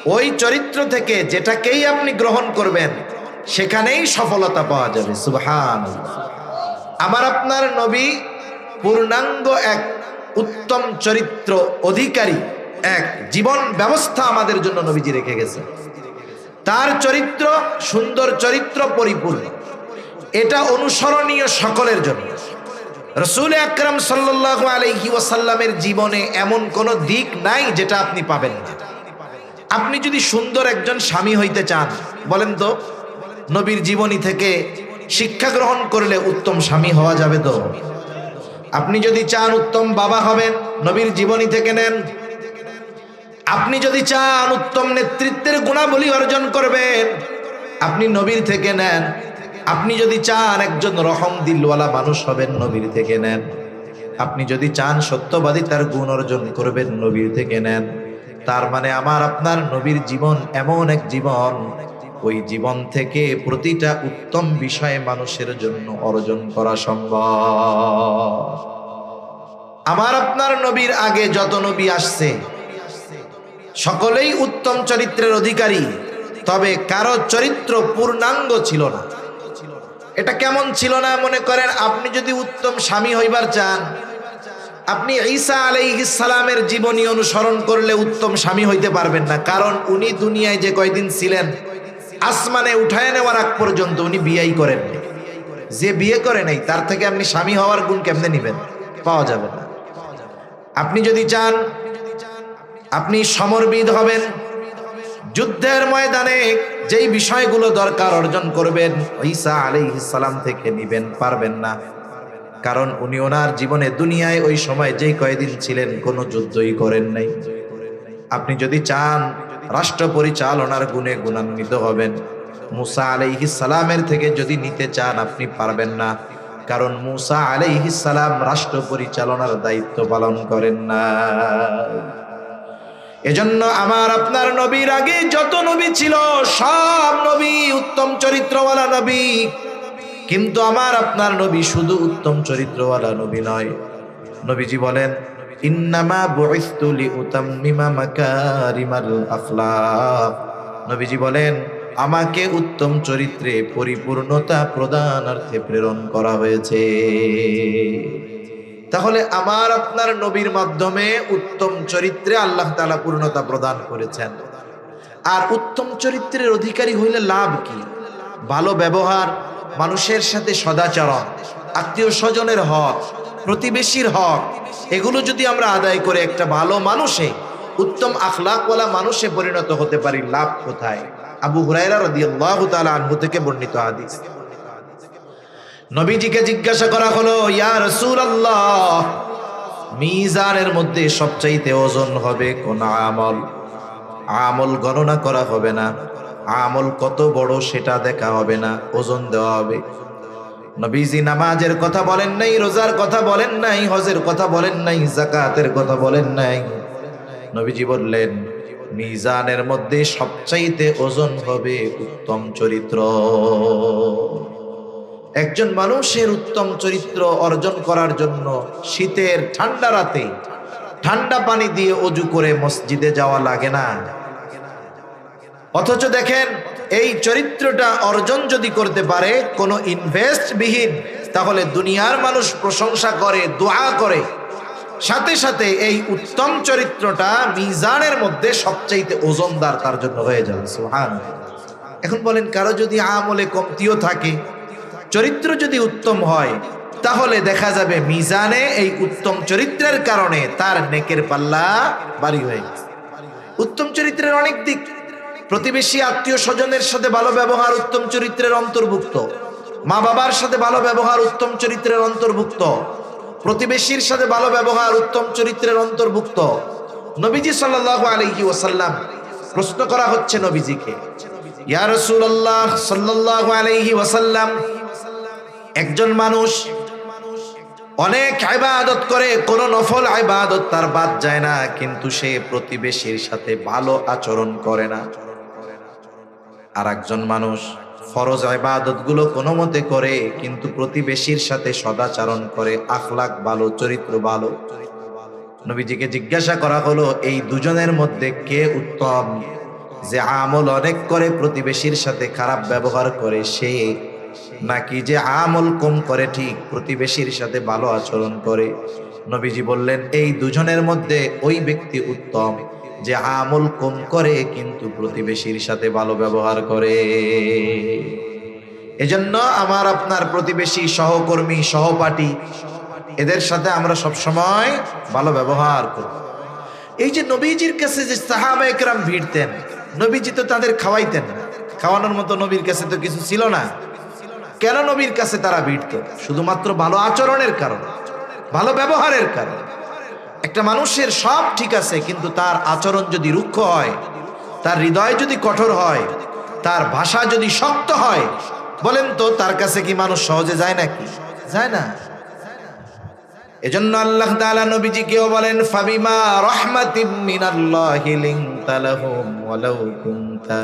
ওই চরিত্র থেকে যেটাকেই আপনি গ্রহণ করবেন সেখানেই সফলতা পাওয়া যাবে। সুবহানাল্লাহ। আমার আপনার নবী পূর্ণাঙ্গ এক উত্তম চরিত্র অধিকারী এক জীবন ব্যবস্থা আমাদের জন্য নবীজি রেখে গেছে। তার চরিত্র সুন্দর, চরিত্র পরিপূর্ণ, এটা অনুসরণীয় সকলের জন্য। রাসূল আকরাম সাল্লাল্লাহু আলাইহি ওয়াসাল্লামের জীবনে এমন কোন দিক নাই যেটা আপনি পাবেন না। আপনি যদি সুন্দর একজন স্বামী হইতে চান, বলেন তো নবীর জীবনী থেকে শিক্ষা গ্রহণ করলে উত্তম স্বামী হওয়া যাবে তো? আপনি যদি চান উত্তম বাবা হবেন, নবীর জীবনী থেকে নেন। আপনি যদি চান উত্তম নেতৃত্বের গুণাবলী অর্জন করবেন, আপনি নবীর থেকে নেন। আপনি যদি চান একজন রহম দিলওয়ালা মানুষ হবেন, নবীর থেকে নেন। আপনি যদি চান সত্যবাদিতার গুণ অর্জন করবেন, নবীর থেকে নেন। তার মানে আমার আপনার নবীর জীবন এমন এক জীবন, ওই জীবন থেকে প্রতিটা উত্তম বিষয়ে মানুষের জন্য অর্জন করা সম্ভব। আমার আপনার নবীর আগে যত নবী আসছে সকলেই উত্তম চরিত্রের অধিকারী, তবে কারো চরিত্র পূর্ণাঙ্গ ছিল না। এটা কেমন ছিল না? মনে করেন আপনি যদি উত্তম স্বামী হইবার চান, আপনি ঈসা আলাইহিস সালামের জীবনী অনুসরণ করলে উত্তম স্বামী হইতে পারবেন না। কারণ উনি দুনিয়ায় যে কয়দিন ছিলেন, আসমানে উঠায় নেওয়ার আগ পর্যন্ত উনি বিয়েই করেন নাই। যে বিয়ে করে নাই তার থেকে আপনি স্বামী হওয়ার গুণ কেমনে নিবেন? পাওয়া যাবে না। আপনি যদি চান আপনি সমরবিদ হবেন, যুদ্ধের ময়দানে যেই বিষয়গুলো দরকার অর্জন করবেন, ঈসা আলাইহিস সালাম থেকে নিবেন, পারবেন না। কারণ উনি ওনার জীবনে দুনিয়ায় ওই সময় যেই কয়দিন ছিলেন কোনো যুদ্ধই করেন নাই। আপনি যদি চান রাষ্ট্র পরিচালনার গুণে গুণান্বিত হবেন, মুসা আলাইহিস সালামের থেকে যদি নিতে চান আপনি পারবেন না। কারণ মুসা আলাইহিস সালাম রাষ্ট্র পরিচালনার দায়িত্ব পালন করেন না। এজন্য আমার আপনার নবীর আগে যত নবী ছিল সব নবী উত্তম চরিত্রওয়ালা নবী। কিন্তু আমার আপনার নবী শুধু উত্তম চরিত্রওয়ালা নবী নয়। নবীজি বলেন, ইন্নামা বুইসতু লিউতাম্মিমা মাকারিমাল আখলাক। নবীজি বলেন, আমাকে উত্তম চরিত্রে পরিপূর্ণতা প্রদানার্থে প্রেরণ করা হয়েছে। তাহলে আমার আপনার নবীর মাধ্যমে উত্তম চরিত্রে আল্লাহ তাআলা পূর্ণতা প্রদান করেছেন। আর উত্তম চরিত্রের অধিকারী হইলে লাভ কি? ভালো ব্যবহার, মানুষের সাথে সদাচরণ, আত্মীয় স্বজনের হক, প্রতিবেশীর হক, এগুলো যদি আমরা আদায় করে একটা ভালো মানুষে, উত্তম আখলাকওয়ালা মানুষে পরিণত হতে পারি, লাভ কোথায়? আবু হুরায়রা রাদিয়াল্লাহু তাআলা আনহু থেকে বর্ণিত হাদিস। নবীজিকে জিজ্ঞাসা করা হলো, ইয়া রাসূলুল্লাহ, মিজানের মধ্যে সবচাইতে ওজন হবে কোন আমল? আমল গণনা করা হবে না, আমল কত বড় সেটা দেখা হবে না, ওজন দেওয়া হবে। নবীজি নামাজের কথা বলেন নাই, রোজার কথা বলেন নাই, হজের কথা বলেন নাই, যাকাতের কথা বলেন নাই। নবীজি বললেন, মিজানের মধ্যে সবচাইতে ওজন হবে উত্তম চরিত্র। একজন মানুষের উত্তম চরিত্র অর্জন করার জন্য শীতের ঠান্ডা রাতে ঠান্ডা পানি দিয়ে ওযু করে মসজিদে যাওয়া লাগে না। অথচ দেখেন, এই চরিত্রটা অর্জন যদি করতে পারে কোনো ইনভেস্ট বিহীন, তাহলে দুনিয়ার মানুষ প্রশংসা করে, দোয়া করে, সাথে সাথে এই উত্তম চরিত্রটা মিজানের মধ্যে সবচাইতে ওজনদার তার জন্য হয়ে যাবে। সুবহানাল্লাহ। এখন বলেন, কারো যদি আমলে কমতিও থাকে, চরিত্র যদি উত্তম হয়, তাহলে দেখা যাবে মিজানে এই উত্তম চরিত্রের কারণে তার নেকের পাল্লা ভারী হয়ে গেছে। উত্তম চরিত্রের অনেক দিক। প্রতিবেশী আত্মীয় স্বজনের সাথে ভালো ব্যবহার উত্তম চরিত্রের অন্তর্ভুক্ত। মা বাবার সাথে ভালো ব্যবহার উত্তম চরিত্রের অন্তর্ভুক্ত। প্রতিবেশীর সাথে ভালো ব্যবহার উত্তম চরিত্রের অন্তর্ভুক্ত। নবীজি সাল্লাল্লাহু আলাইহি ওয়াসাল্লাম, প্রশ্ন করা হচ্ছে নবীজিকে, ইয়া রাসূলুল্লাহ সাল্লাল্লাহু আলাইহি ওয়াসাল্লাম, একজন মানুষ অনেক ইবাদত করে, কোন নফল ইবাদত তার বাদ যায় না, কিন্তু সে প্রতিবেশীর সাথে ভালো আচরণ করে না। আর একজন মানুষ ফরজ ইবাদত গুলো কোনো মতে করে, কিন্তু প্রতিবেশীর সাথে সদাচরণ করে, আখলাক ভালো, চরিত্র ভালো। নবীজিকে জিজ্ঞাসা করা হলো, এই দুজনের মধ্যে কে উত্তম? যে আমল অনেক করে প্রতিবেশীর সাথে খারাপ ব্যবহার করে সে, নাকি যে আমল কম করে ঠিক প্রতিবেশীর সাথে ভালো আচরণ করে? নবীজি বললেন, এই দুজনের মধ্যে ওই ব্যক্তি উত্তম যে আমল কম করে কিন্তু প্রতিবেশীর সাথে ভালো ব্যবহার করে। এজন্য আমার আপনার প্রতিবেশী, সহকর্মী, সহপাঠী, এদের সাথে আমরা সব সময় ভালো ব্যবহার করব। এই যে নবীজির কাছে যে সাহাবায়ে কেরাম ভিড়তেন, নবীজি তো তাদের খাওয়াইতেন না, খাওয়ানোর মতো নবীর কাছে তো কিছু ছিল না। কেন নবীর কাছে তারা ভিড়ত? শুধুমাত্র ভালো আচরণের কারণে, ভালো ব্যবহারের কারণে। একটা মানুষের সব ঠিক আছে, কিন্তু তার আচরণ যদি রুক্ষ হয়, তার হৃদয় যদি কঠোর হয়, তার ভাষা যদি শক্ত হয়, বলেন তো তার কাছে কি মানুষ সহজে যায় নাকি? যায় না। এজন্য আল্লাহ তাআলা নবীজিকেও বলেন, ফাবিমা রাহমাতিম মিনাল্লাহি লিনতা লাহুম ওয়ালাউ কুনতা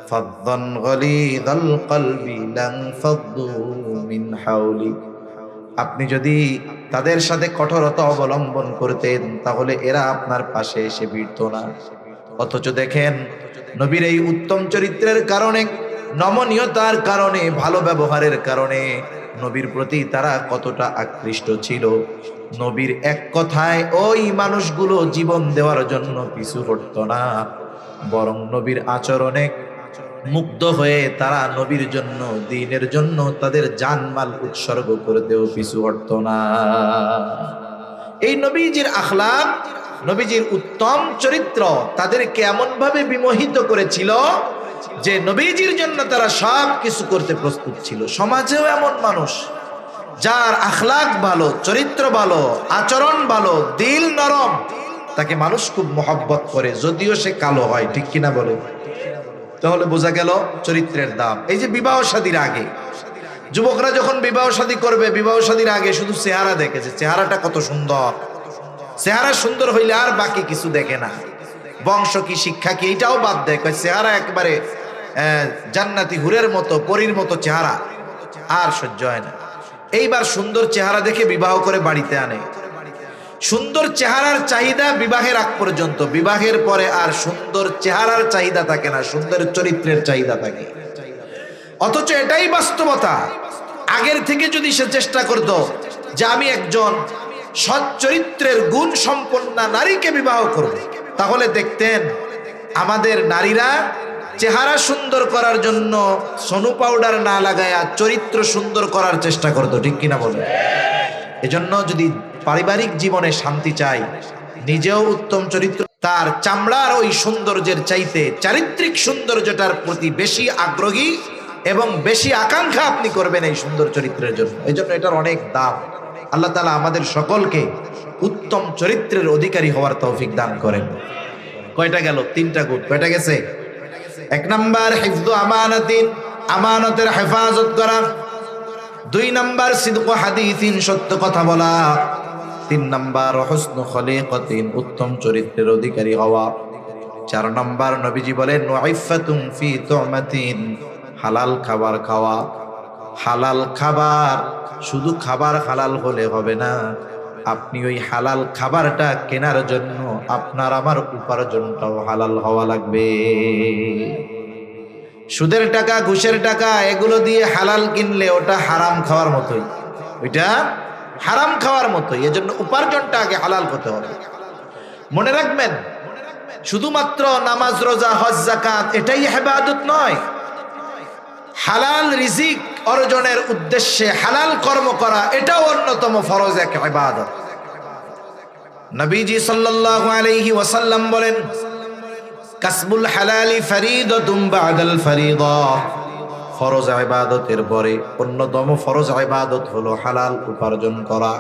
ফাদদান গালিযাল কলবি লানফাদ্দু মিন হাওলিক। আপনি যদি তাদের সাথে কঠোরতা অবলম্বন করতেন, তাহলে এরা আপনার পাশে এসে ভিড়তো না। অথচ দেখেন, নবীর এই উত্তম চরিত্রের কারণে, নমনীয়তার কারণে, ভালো ব্যবহারের কারণে নবীর প্রতি তারা কতটা আকৃষ্ট ছিল। নবীর এক কথায় ওই মানুষগুলো জীবন দেওয়ার জন্য পিছু হটতো না, বরং নবীর আচরণে মুগ্ধ হয়ে তারা নবীর জন্য, দ্বীনের জন্য তাদের জানমাল উৎসর্গ করতেও পিছু হটতো না। এই নবীজির আখলাক, নবীজির উত্তম চরিত্র তাদেরকে এমন ভাবে বিমোহিত করেছিল যে নবীজির জন্য তারা সব কিছু করতে প্রস্তুত ছিল। সমাজেও এমন মানুষ যার আখলাক ভালো, চরিত্র ভালো, আচরণ ভালো, দিল নরম, তাকে মানুষ খুব মহব্বত করে, যদিও সে কালো হয়। ঠিক কিনা বলে? তাহলে বোঝা গেল চরিত্রের দাম। এই যে বিবাহ শাদীর আগে যুবকরা যখন বিবাহ শাদী করবে, বিবাহ শাদীর আগে শুধু চেহারা দেখে, যে চেহারাটা কত সুন্দর। চেহারা সুন্দর হইলে আর বাকি কিছু দেখে না। বংশ কি, শিক্ষা কি, এটাও বাদ দেয়। চেহারা একবারে জান্নাতি হুরের মতো, পরীর মতো চেহারা, আর সহ্য হয় না। এইবার সুন্দর চেহারা দেখে বিবাহ করে বাড়িতে আনে। সুন্দর চেহারার চাহিদা বিবাহের আগ পর্যন্ত, বিবাহের পরে আর সুন্দর চেহারার চাহিদা থাকে না, সুন্দর চরিত্রের চাহিদা থাকে। অথচ এটাই বাস্তবতা। আগের থেকে যদি সে চেষ্টা করত যে আমি একজন সৎ চরিত্রের গুণ সম্পন্ন নারীকে বিবাহ করব, তাহলে দেখতেন আমাদের নারীরা চেহারা সুন্দর করার জন্য সোনু পাউডার না লাগায়া চরিত্র সুন্দর করার চেষ্টা করতো। ঠিক কিনা বলে? এজন্য যদি পারিবারিক জীবনে শান্তি চাই, নিজেও উত্তম চরিত্র, তার চামড়ার ওই সৌন্দর্যের চাইতে চারিত্রিক সৌন্দর্যটার প্রতি বেশি আগ্রহী এবং বেশি আকাঙ্ক্ষা আপনি করবেন এই সুন্দর চরিত্রের জন্য। এই জন্য এটার অনেক দাম। আল্লাহ তাআলা আমাদের সকলকে উত্তম চরিত্রের অধিকারী হওয়ার তৌফিক দান করেন। কয়টা গেল? 3টা গুণ। কয়টা গেছে? 1 নাম্বার হিফযু আমানাতিন, আমানতের হেফাজত করা। 2 নাম্বার সিদকু হাদিসিন, সত্য কথা বলা। 3 নাম্বার হুসনু খলিকাতিন, উত্তম চরিত্রের অধিকারী হওয়া। 4 নাম্বার নবীজি বলেন ওয়াইফাতুন ফি তুমাতিন, হালাল খাবার খাওয়া। হালাল খাবার, শুধু খাবার হালাল হলে হবে না, আপনি ওই হালাল খাবারটা কেনার জন্য আপনার আমার উপার্জনটাও হালাল হওয়া লাগবে। সুদের টাকা, ঘুষের টাকা, এগুলো দিয়ে হালাল কিনলে ওটা হারাম খাওয়ার মতোই, ওইটা হারাম খাওয়ার মতোই। এজন্য উপার্জনটা আগে হালাল হতে হবে। মনে রাখবেন, শুধুমাত্র নামাজ, রোজা, হজ, যাকাত এটাই ইবাদত নয়। হালাল রিজিক অর্জনের উদ্দেশ্যে হালাল কর্ম করা, এটাও অন্যতম ফরজ এক ইবাদত। নবীজি সাল্লাল্লাহু আলাইহি ওয়াসাল্লাম বলেন, কাসবুল হালালি ফরিদাতুম বাদাল ফরিদা। ফরজ ইবাদতের পরে অন্যতম ফরজ ইবাদত হলো হালাল উপার্জন করা।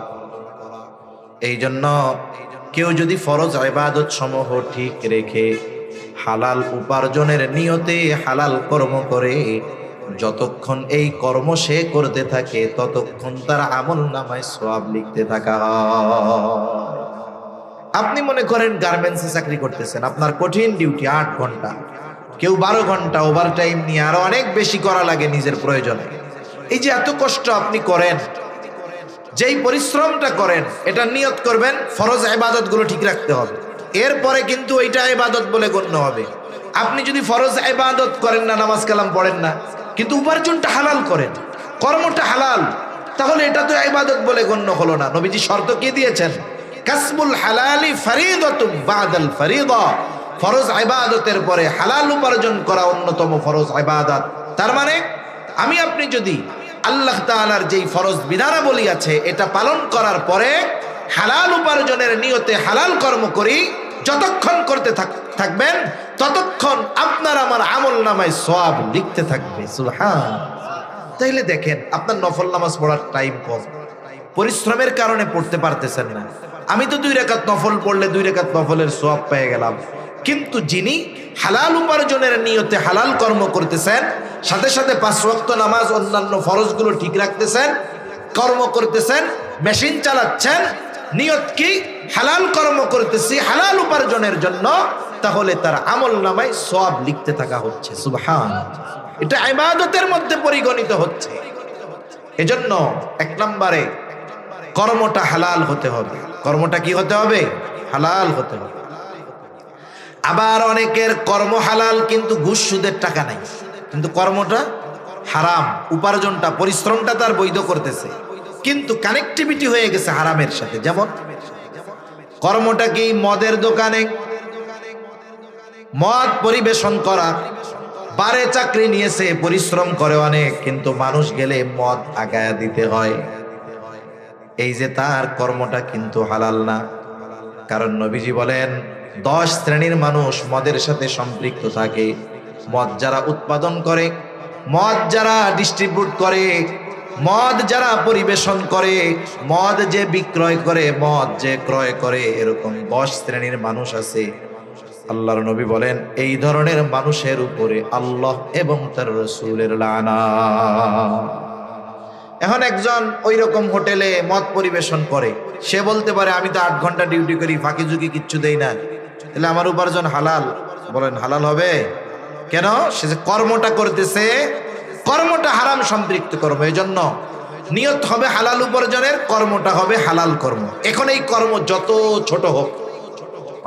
এই জন্য কেউ যদি ফরজ ইবাদত সমূহ ঠিক রেখে হালাল উপার্জনের নিয়তে হালাল কর্ম করে, যতক্ষণ এই কর্ম সে করতে থাকে ততক্ষণ তার আমল নামায় সওয়াব লিখতে থাকা হয়। আপনি মনে করেন গার্মেন্টসে চাকরি করতেছেন, আপনার কঠিন ডিউটি 8 ঘন্টা, কেউ 12 ঘন্টা ওভার টাইম নিয়ে আরো অনেক বেশি করা লাগে নিজের প্রয়োজনে। এই যে এত কষ্ট আপনি করেন, যেই পরিশ্রমটা করেন, এটা নিয়ত করবেন ফরজ ইবাদত গুলো ঠিক রাখতে হবে, এরপরে কিন্তু ওইটা ইবাদত বলে গণ্য হবে। আপনি যদি ফরজ ইবাদত করেন না, নামাজ কালাম পড়েন না, কিন্তু উপার্জনটা হালাল করেন, কর্মটা হালাল, তাহলে এটা তো ইবাদত বলে গণ্য হলো না। নবীজি শর্ত কি দিয়েছেন? কাসবুল হালালি ফরিদাতুম বাদাল ফরিদা, ফরজ ইবাদতের পরে হালাল উপার্জন করা অন্যতম ফরজ ইবাদত। তার মানে আমি আপনি যদি আল্লাহ তাআলার যেই ফরজ বিধানাবলী আছে এটা পালন করার পরে হালাল উপার্জনের নিয়তে হালাল কর্ম করি, যতক্ষণ করতে থাকবেন ততক্ষণ আপনার আমার আমল নামায় সওয়াব লিখতে থাকবে। সুবহান। তাইলে দেখেন, আপনার নফল নামাজ পড়ার টাইম কম, পরিশ্রমের কারণে পড়তে পারতেছেন না। আমি তো 2 রাকাত নফল পড়লে 2 রাকাত নফলের সওয়াব পেয়ে গেলাম, কিন্তু যিনি হালাল উপার্জনের নিয়তে হালাল কর্ম করতেছেন, সাথে সাথে 5 ওয়াক্ত নামাজ অন্যান্য ফরজগুলো ঠিক রাখতেছেন, কর্ম করতেছেন, মেশিন চালাচ্ছেন, নিয়ত কি? হালাল কর্ম করতেছি হালাল উপার্জনের জন্য, তাহলে তার আমল নামায় সওয়াব লিখতে থাকা হচ্ছে। সুবহান। এটা ইবাদতের মধ্যে পরিগণিত হচ্ছে। এজন্য 1 নম্বরে কর্মটা হালাল হতে হবে। কর্মটা কি হতে হবে? হালাল হতে হবে। আবার অনেকের কর্ম হালাল কিন্তু ঘুষ সুদের টাকা নাই, কিন্তু কর্মটা হারাম, উপার্জনটা পরিশ্রমটা তার বৈধ করতেছে, কিন্তু কানেক্টিভিটি হয়ে গেছে হারামের সাথে। যেমন কর্মটা কি? মদের দোকানে মদ পরিবেশন করা, বারে চাকরি নিয়েছে, পরিশ্রম করে অনেক, কিন্তু মানুষ গেলে মদ আগায়া দিতে হয়। এই যে তার কর্মটা কিন্তু হালাল না। কারণ নবীজি বলেন 10 শ্রেণীর মানুষ মদের সাথে সম্পৃক্ত থাকে। মদ যারা উৎপাদন করে, মদ যারা ডিস্ট্রিবিউট করে, মদ যারা পরিবেশন করে, মদ যে বিক্রয় করে, মদ যে ক্রয় করে, এরকম 10 শ্রেণীর মানুষ আছে। আল্লাহর নবী বলেন এই ধরনের মানুষের উপরে আল্লাহ এবং তার রাসূলের লানাত। এখন একজন ওই রকম হোটেলে মদ পরিবেশন করে, সে বলতে পারে আমি তো 8 ঘন্টা ডিউটি করি, ফাঁকি ঝুঁকি কিচ্ছু দেই না, তাহলে আমার উপার্জন হালাল। বলেন হালাল হবে কেন? সে যে কর্মটা করতেছে, কর্মটা হারাম সম্পৃক্ত কর্ম। এই জন্য নিয়ত হবে হালাল উপার্জনের, কর্মটা হবে হালাল কর্ম। এখন এই কর্ম যত ছোট হোক,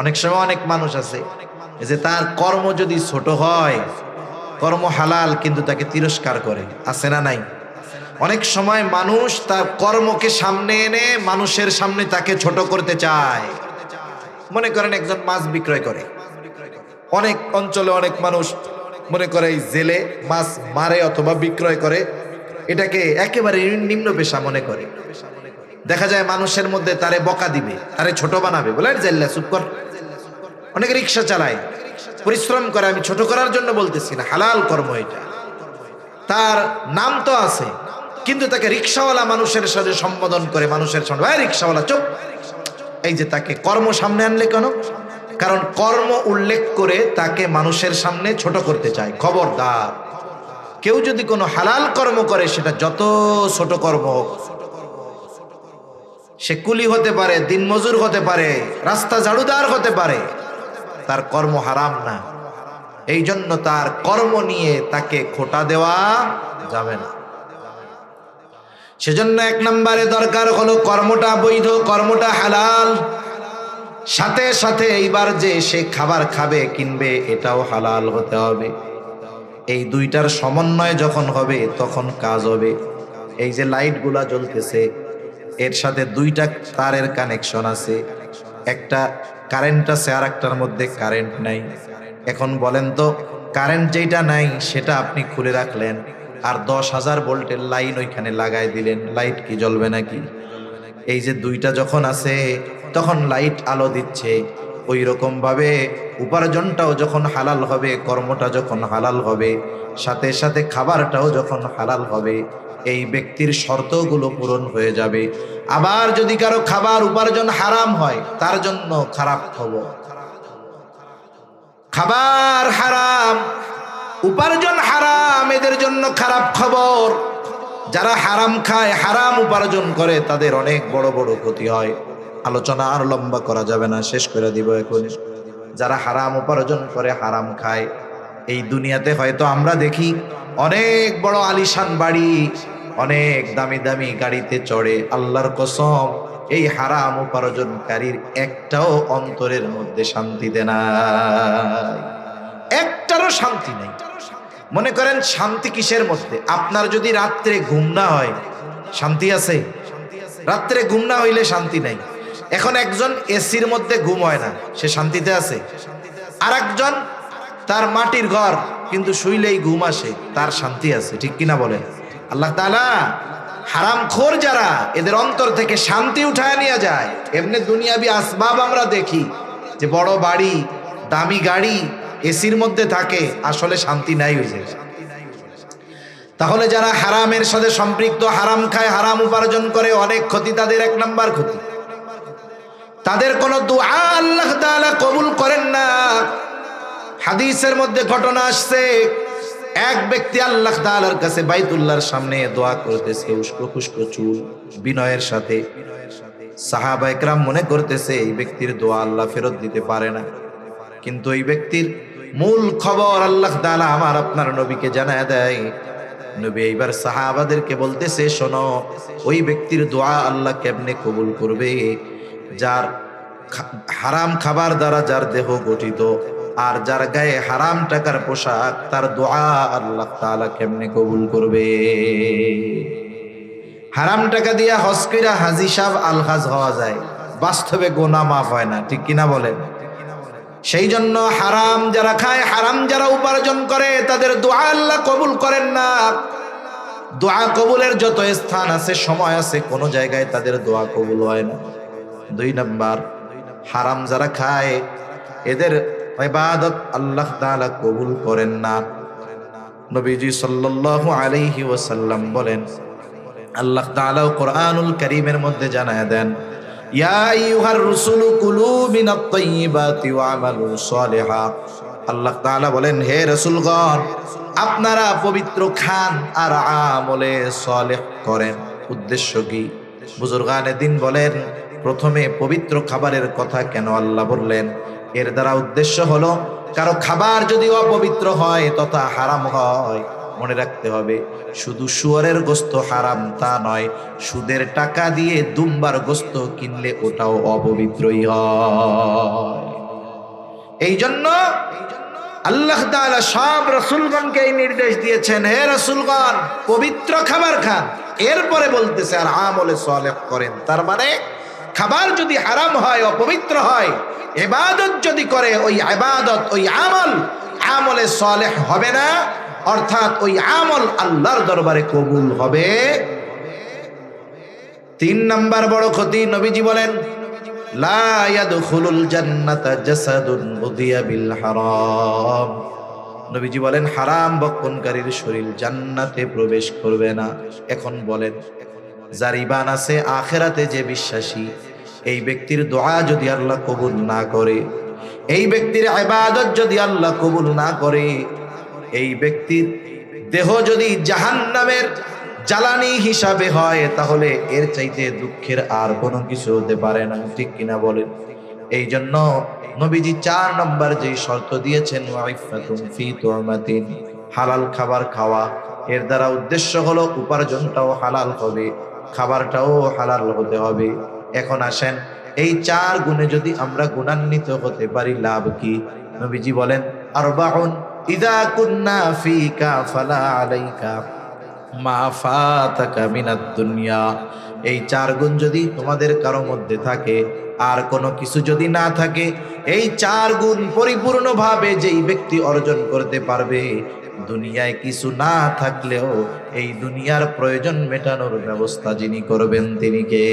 অনেক সময় অনেক মানুষ আছে যে তার কর্ম যদি ছোট হয়, কর্ম হালাল কিন্তু তাকে তিরস্কার করে, আছে না নাই? অনেক সময় মানুষ তার কর্মকে সামনে এনে মানুষের সামনে তাকে ছোট করতে চায়। মনে করেন একজন মাছ বিক্রয় করে, অনেক অঞ্চলে অনেক মানুষ মনে করে এই জেলে মাছ মারে অথবা বিক্রয় করে, এটাকে একেবারে নিম্ন পেশা মনে করে। দেখা যায় মানুষের মধ্যে তারে বকা দিবে, তারে ছোট বানাবে, বলে জেল্লা চুপ কর। অনেকে রিক্সা চালায়, পরিশ্রম করে, আমি ছোট করার জন্য বলতেছি না, হালাল কর্ম এটা। তার নাম তো আছে, কিন্তু তাকে রিক্সাওয়ালা মানুষের সাথে সম্বোধন করে, মানুষের সামনে ভাই রিক্সাওয়ালা চুপ। এই যে তাকে কর্ম সামনে আনলে কেন? কারণ কর্ম উল্লেখ করে তাকে মানুষের সামনে ছোট করতে চায়। খবরদার, কেউ যদি কোনো হালাল কর্ম করে, সেটা যত ছোট কর্ম হোক, সে কুলি হতে পারে, দিনমজুর হতে পারে, রাস্তা ঝাড়ুদার হতে পারে, তার কর্ম হারাম না। এই জন্য তার কর্ম নিয়ে তাকে খোঁটা দেওয়া যাবে না। সেজন্য 1 নম্বরে দরকার হলো কর্মটা বৈধ, কর্মটা হালাল। সাথে সাথে এইবার যে সে খাবার খাবে, কিনবে, এটাও হালাল হতে হবে। এই দুইটার সমন্বয় যখন হবে তখন কাজ হবে। এই যে লাইটগুলা জ্বলতেছে, এর সাথে 2টা তারের কানেকশন আছে, একটা কারেন্ট আছে আর একটার মধ্যে কারেন্ট নাই। এখন বলেন তো, কারেন্ট যেটা নাই সেটা আপনি খুলে রাখলেন, আর 10,000 ভোল্টের লাইন ওইখানে লাগাই দিলেন, লাইট কি জ্বলবে নাকি? এই যে 2টা যখন আছে তখন লাইট আলো দিচ্ছে। ওই রকম ভাবে উপার্জনটাও যখন হালাল হবে, কর্মটা যখন হালাল হবে, সাথে সাথে খাবারটাও যখন হালাল হবে, এই ব্যক্তির শর্তগুলো পূরণ হয়ে যাবে। আবার যদি কারো খাবার উপার্জন হারাম হয়, তার জন্য খারাপ খবর। খাবার হারাম, উপার্জন হারাম, এদের জন্য খারাপ খবর। যারা হারাম খায়, হারাম উপার্জন করে, তাদের অনেক বড় বড় ক্ষতি হয়। আলোচনা আর লম্বা করা যাবে না, শেষ করে দিব এখন। যারা হারাম উপার্জন করে, হারাম খায়, এই দুনিয়াতে হয়তো আমরা দেখি অনেক বড় আলিশান বাড়ি, অনেক দামি দামি গাড়িতে চড়ে। আল্লাহর কসম, এই হারাম উপার্জনকারীর একটাও অন্তরের মধ্যে শান্তিতে নাই, একটারও শান্তি নেই। মনে করেন শান্তি কিসের মধ্যে? আপনার যদি রাত্রে ঘুম না হয়, শান্তি আছে? রাত্রে ঘুম না হইলে শান্তি নাই। এখন একজন এসির মধ্যে ঘুম হয় না, সে শান্তিতে আছে। আর একজন তার মাটির ঘর, কিন্তু শুইলেই ঘুম আসে, তার শান্তি আছে। ঠিক কিনা বলেন? আল্লাহ তাআলা হারামখোর যারা, এদের অন্তর থেকে শান্তি উঠায় নিয়ে যায়। এমনি দুনিয়াবি আসবাব আমরা দেখি যে বড় বাড়ি, দামি গাড়ি, এসির মধ্যে থাকে, আসলে শান্তি নাই ওই জায়গায়। তাহলে যারা হারামের সাথে সম্পৃক্ত, হারাম খায়, হারাম উপার্জন করে, অনেক ক্ষতি তাদের। এক নাম্বার ক্ষতি, তাদের কোনো দুআ আল্লাহ তাআলা কবুল করেন না। হাদিসের মধ্যে ঘটনা আসছে, এক ব্যক্তি আল্লাহ তাআলার কাছে বাইতুল্লাহর সামনে দোয়া করতেছে, উস্কো খুস্কো চুল, বিনয়ের সাথে। সাহাবা একরাম মনে করতেছে এই ব্যক্তির দোয়া আল্লাহ ফেরত দিতে পারে না। কিন্তু এই ব্যক্তির মূল খবর আল্লাহ তাআলা আমার আপনার নবীকে জানায় দেয়। নবী এইবার সাহাবাদেরকে বলতেছে, শোনো, ওই ব্যক্তির দোয়া আল্লাহ কেমনে কবুল করবে? যার হারাম খাবার দ্বারা যার দেহ গঠিত, আর যার গায়ে হারাম টাকার পোশাক, তার দোয়া আল্লাহ তাআলা কেমনে কবুল করবে? হারাম টাকা দিয়ে হজ কইরা হাজী সাহেব আলহাজ হওয়া যায়, বাস্তবে গুনাহ মাফ হয় না। ঠিক কিনা বলেন? সেই জন্য হারাম যারা খায়, হারাম যারা উপার্জন করে, তাদের দোয়া আল্লাহ কবুল করেন না। দোয়া কবুলের যত স্থান আছে, সময় আছে, কোন জায়গায় তাদের দোয়া কবুল হয় না। 2 নাম্বার, হারাম যারা খায়, এদের ইবাদত আল্লাহ তাআলা কবুল করেন না। নবীজি সাল্লাল্লাহু আলাইহি ওয়াসাল্লাম বলেন, আল্লাহ তাআলা কোরআনুল কারীমের মধ্যে জানায় দেন, ইয়া আইয়ুহার রাসূলু কুলু মিনাত তাইয়্যিবাতি ওয়া আমালু সালিহা। আল্লাহ তাআলা বলেন, হে রাসূলগণ, আপনারা পবিত্র খান আর আমলে সালেহ করেন। উদ্দেশ্য কি? বুজুর্গানে দিন বলেন, প্রথমে পবিত্র খাবারের কথা কেন আল্লাহ বললেন? এর দ্বারা উদ্দেশ্য হলো, কারো খাবার যদি অপবিত্র হয় তথা হারাম হয়, মনে রাখতে হবে, শুধু শুয়োরের গোশত হারাম তা নয়, সুদের টাকা দিয়ে দুম্বার গোশত কিনলে ওটাও অপবিত্রই হয়। এই জন্য আল্লাহ তাআলা সব রাসূলগণকে এই নির্দেশ দিয়েছেন, হে রাসূলগণ, পবিত্র খাবার খান। এরপরে বলতেছে আর আমলে সালেহ করেন। তার মানে খাবার যদি হারাম হয়, অপবিত্র হয়, ইবাদত যদি করে, ওই ইবাদত, ওই আমল, আমলে সালেহ হবে না। অর্থাৎ ওই আমল আল্লাহর দরবারে কবুল হবে। 3 নাম্বার বড় ক্ষতি, নবীজি বলেন, লা ইয়াদখুলুল জান্নাতা জাসাদুন উদিয়া বিল হারাম। নবীজি বলেন, হারাম ভক্ষণকারীর শরীর জান্নাতে প্রবেশ করবে না। এখন বলেন, যার ঈমান আছে, আখিরাতে যে বিশ্বাসী, এই ব্যক্তির দোয়া যদি আল্লাহ কবুল না করে, এই ব্যক্তির ইবাদত যদি আল্লাহ কবুল না করে, এই ব্যক্তির দেহ যদি জাহান্নামের জ্বালানি হিসাবে হয়, তাহলে এর চাইতে দুঃখের আর কোনো কিছু হতে পারে না। ঠিক কিনা বলেন? এই জন্য নবীজি 4 নম্বর যে শর্ত দিয়েছেন, ওয়াইফাতুন ফি তুমাতিন, হালাল খাবার খাওয়া। এর দ্বারা উদ্দেশ্য হলো উপার্জনটাও হালাল হবে, খাবারটাও হালাল হতে হবে। এখন আসেন, এই 4 গুণে যদি আমরা গুণান্বিত হতে পারি, লাভ কি? নবীজি বলেন, আরবাউন ইযা কুন্না ফিকা ফালা আলাইকা মা ফাতাকা মিনাদ দুনিয়া। এই 4 গুণ যদি তোমাদের কারো মধ্যে থাকে, আর কোনো কিছু যদি না থাকে, এই 4 গুণ পরিপূর্ণভাবে যেই ব্যক্তি অর্জন করতে পারবে, দুনিয়ায় কিছু না থাকলেও এই দুনিয়ার প্রয়োজন মেটানোর ব্যবস্থা যিনি করবেন, তিনি কে?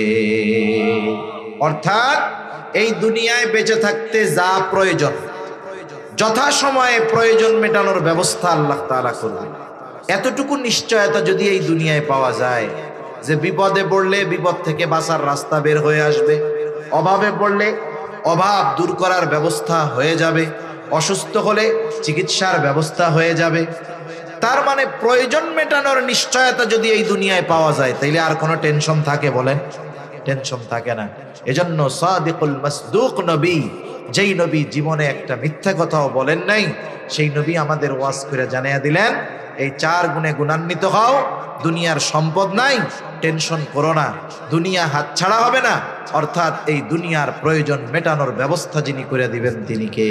অর্থাৎ এই দুনিয়ায় বেঁচে থাকতে যা প্রয়োজন, যথাসময়ে প্রয়োজন মেটানোর ব্যবস্থা আল্লাহ তাআলা করবেন। এতটুকু নিশ্চয়তা যদি এই দুনিয়ায় পাওয়া যায় যে বিপদে পড়লে বিপদ থেকে বাঁচার রাস্তা বের হয়ে আসবে, অভাবে পড়লে অভাব দূর করার ব্যবস্থা হয়ে যাবে, অসুস্থ হলে চিকিৎসার ব্যবস্থা হয়ে যাবে, তার মানে প্রয়োজন মেটানোর নিশ্চয়তা যদি এই দুনিয়ায় পাওয়া যায়, তাইলে আর কোনো টেনশন থাকে বলেন? টেনশন থাকে না। এজন্য সাদিকুল মাসদুক নবী, যেই নবী জীবনে একটা মিথ্যা কথাও বলেন নাই, সেই নবী আমাদের ওয়াজ করে জানিয়ে দিলেন, এই 4 গুণে গুণান্বিত হও। দুনিয়ার সম্পদ নাই, টেনশন করো না, দুনিয়া হাতছাড়া হবে না। অর্থাৎ এই দুনিয়ার প্রয়োজন মেটানোর ব্যবস্থা যিনি করে দিবেন তিনি কে?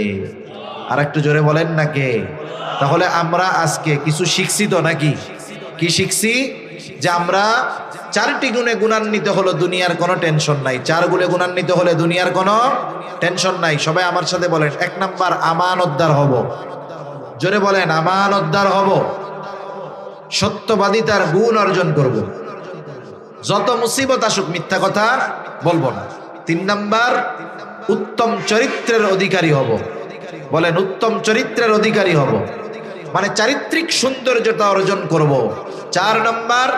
আর একটু জোরে বলেন না কে? তাহলে আমরা আজকে কিছু শিখছি তো নাকি? কি শিখছি? যে আমরা 4টি গুণে গুণান্বিত হলো, দুনিয়ার কোনো টেনশন নাই। 4 গুণে গুণান্বিত হলে দুনিয়ার কোনো টেনশন নাই। সবাই আমার সাথে বলেন, 1 নাম্বার আমানতদার হব। জোরে বলেন, আমানতদার হব। সত্যবাদিতার গুণ অর্জন করব, যত মুসিবত আসুক মিথ্যা কথা বলবো না। 3 নাম্বার উত্তম চরিত্রের অধিকারী হব। বলেন, উত্তম চরিত্রের অধিকারী হব, মানে চারিত্রিক সৌন্দর্যতা অর্জন করব। 4 নাম্বার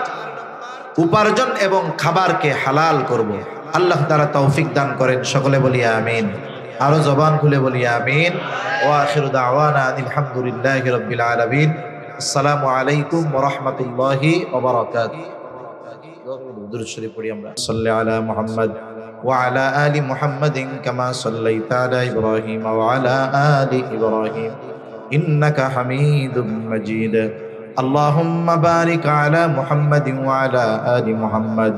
উপার্জন এবং খাবারকে হালাল করব। আল্লাহ তাআলা তৌফিক দান করেন, সকলে বলি আমিন। আরো জবান খুলে বলি আমিন। ওয়া আখিরু দাওয়ানা আলহামদুলিল্লাহি রাব্বিল আলামিন। আসসালামু আলাইকুম ওয়া রাহমাতুল্লাহি ওয়া বারাকাতুহু। দুরূদ শরীফ পড়ি আমরা। সাল্লি আলা মুহাম্মদ ওয়া আলা আলি মুহাম্মাদিন কামা সাল্লাইতা আলা ইব্রাহিম ওয়া আলা আলি ইব্রাহিম ইন্নাকা হামিদুম মাজিদ। আল্লাহুম্মা বারিক আলা মুহাম্মাদিন ওয়া আলা আলি মুহাম্মাদ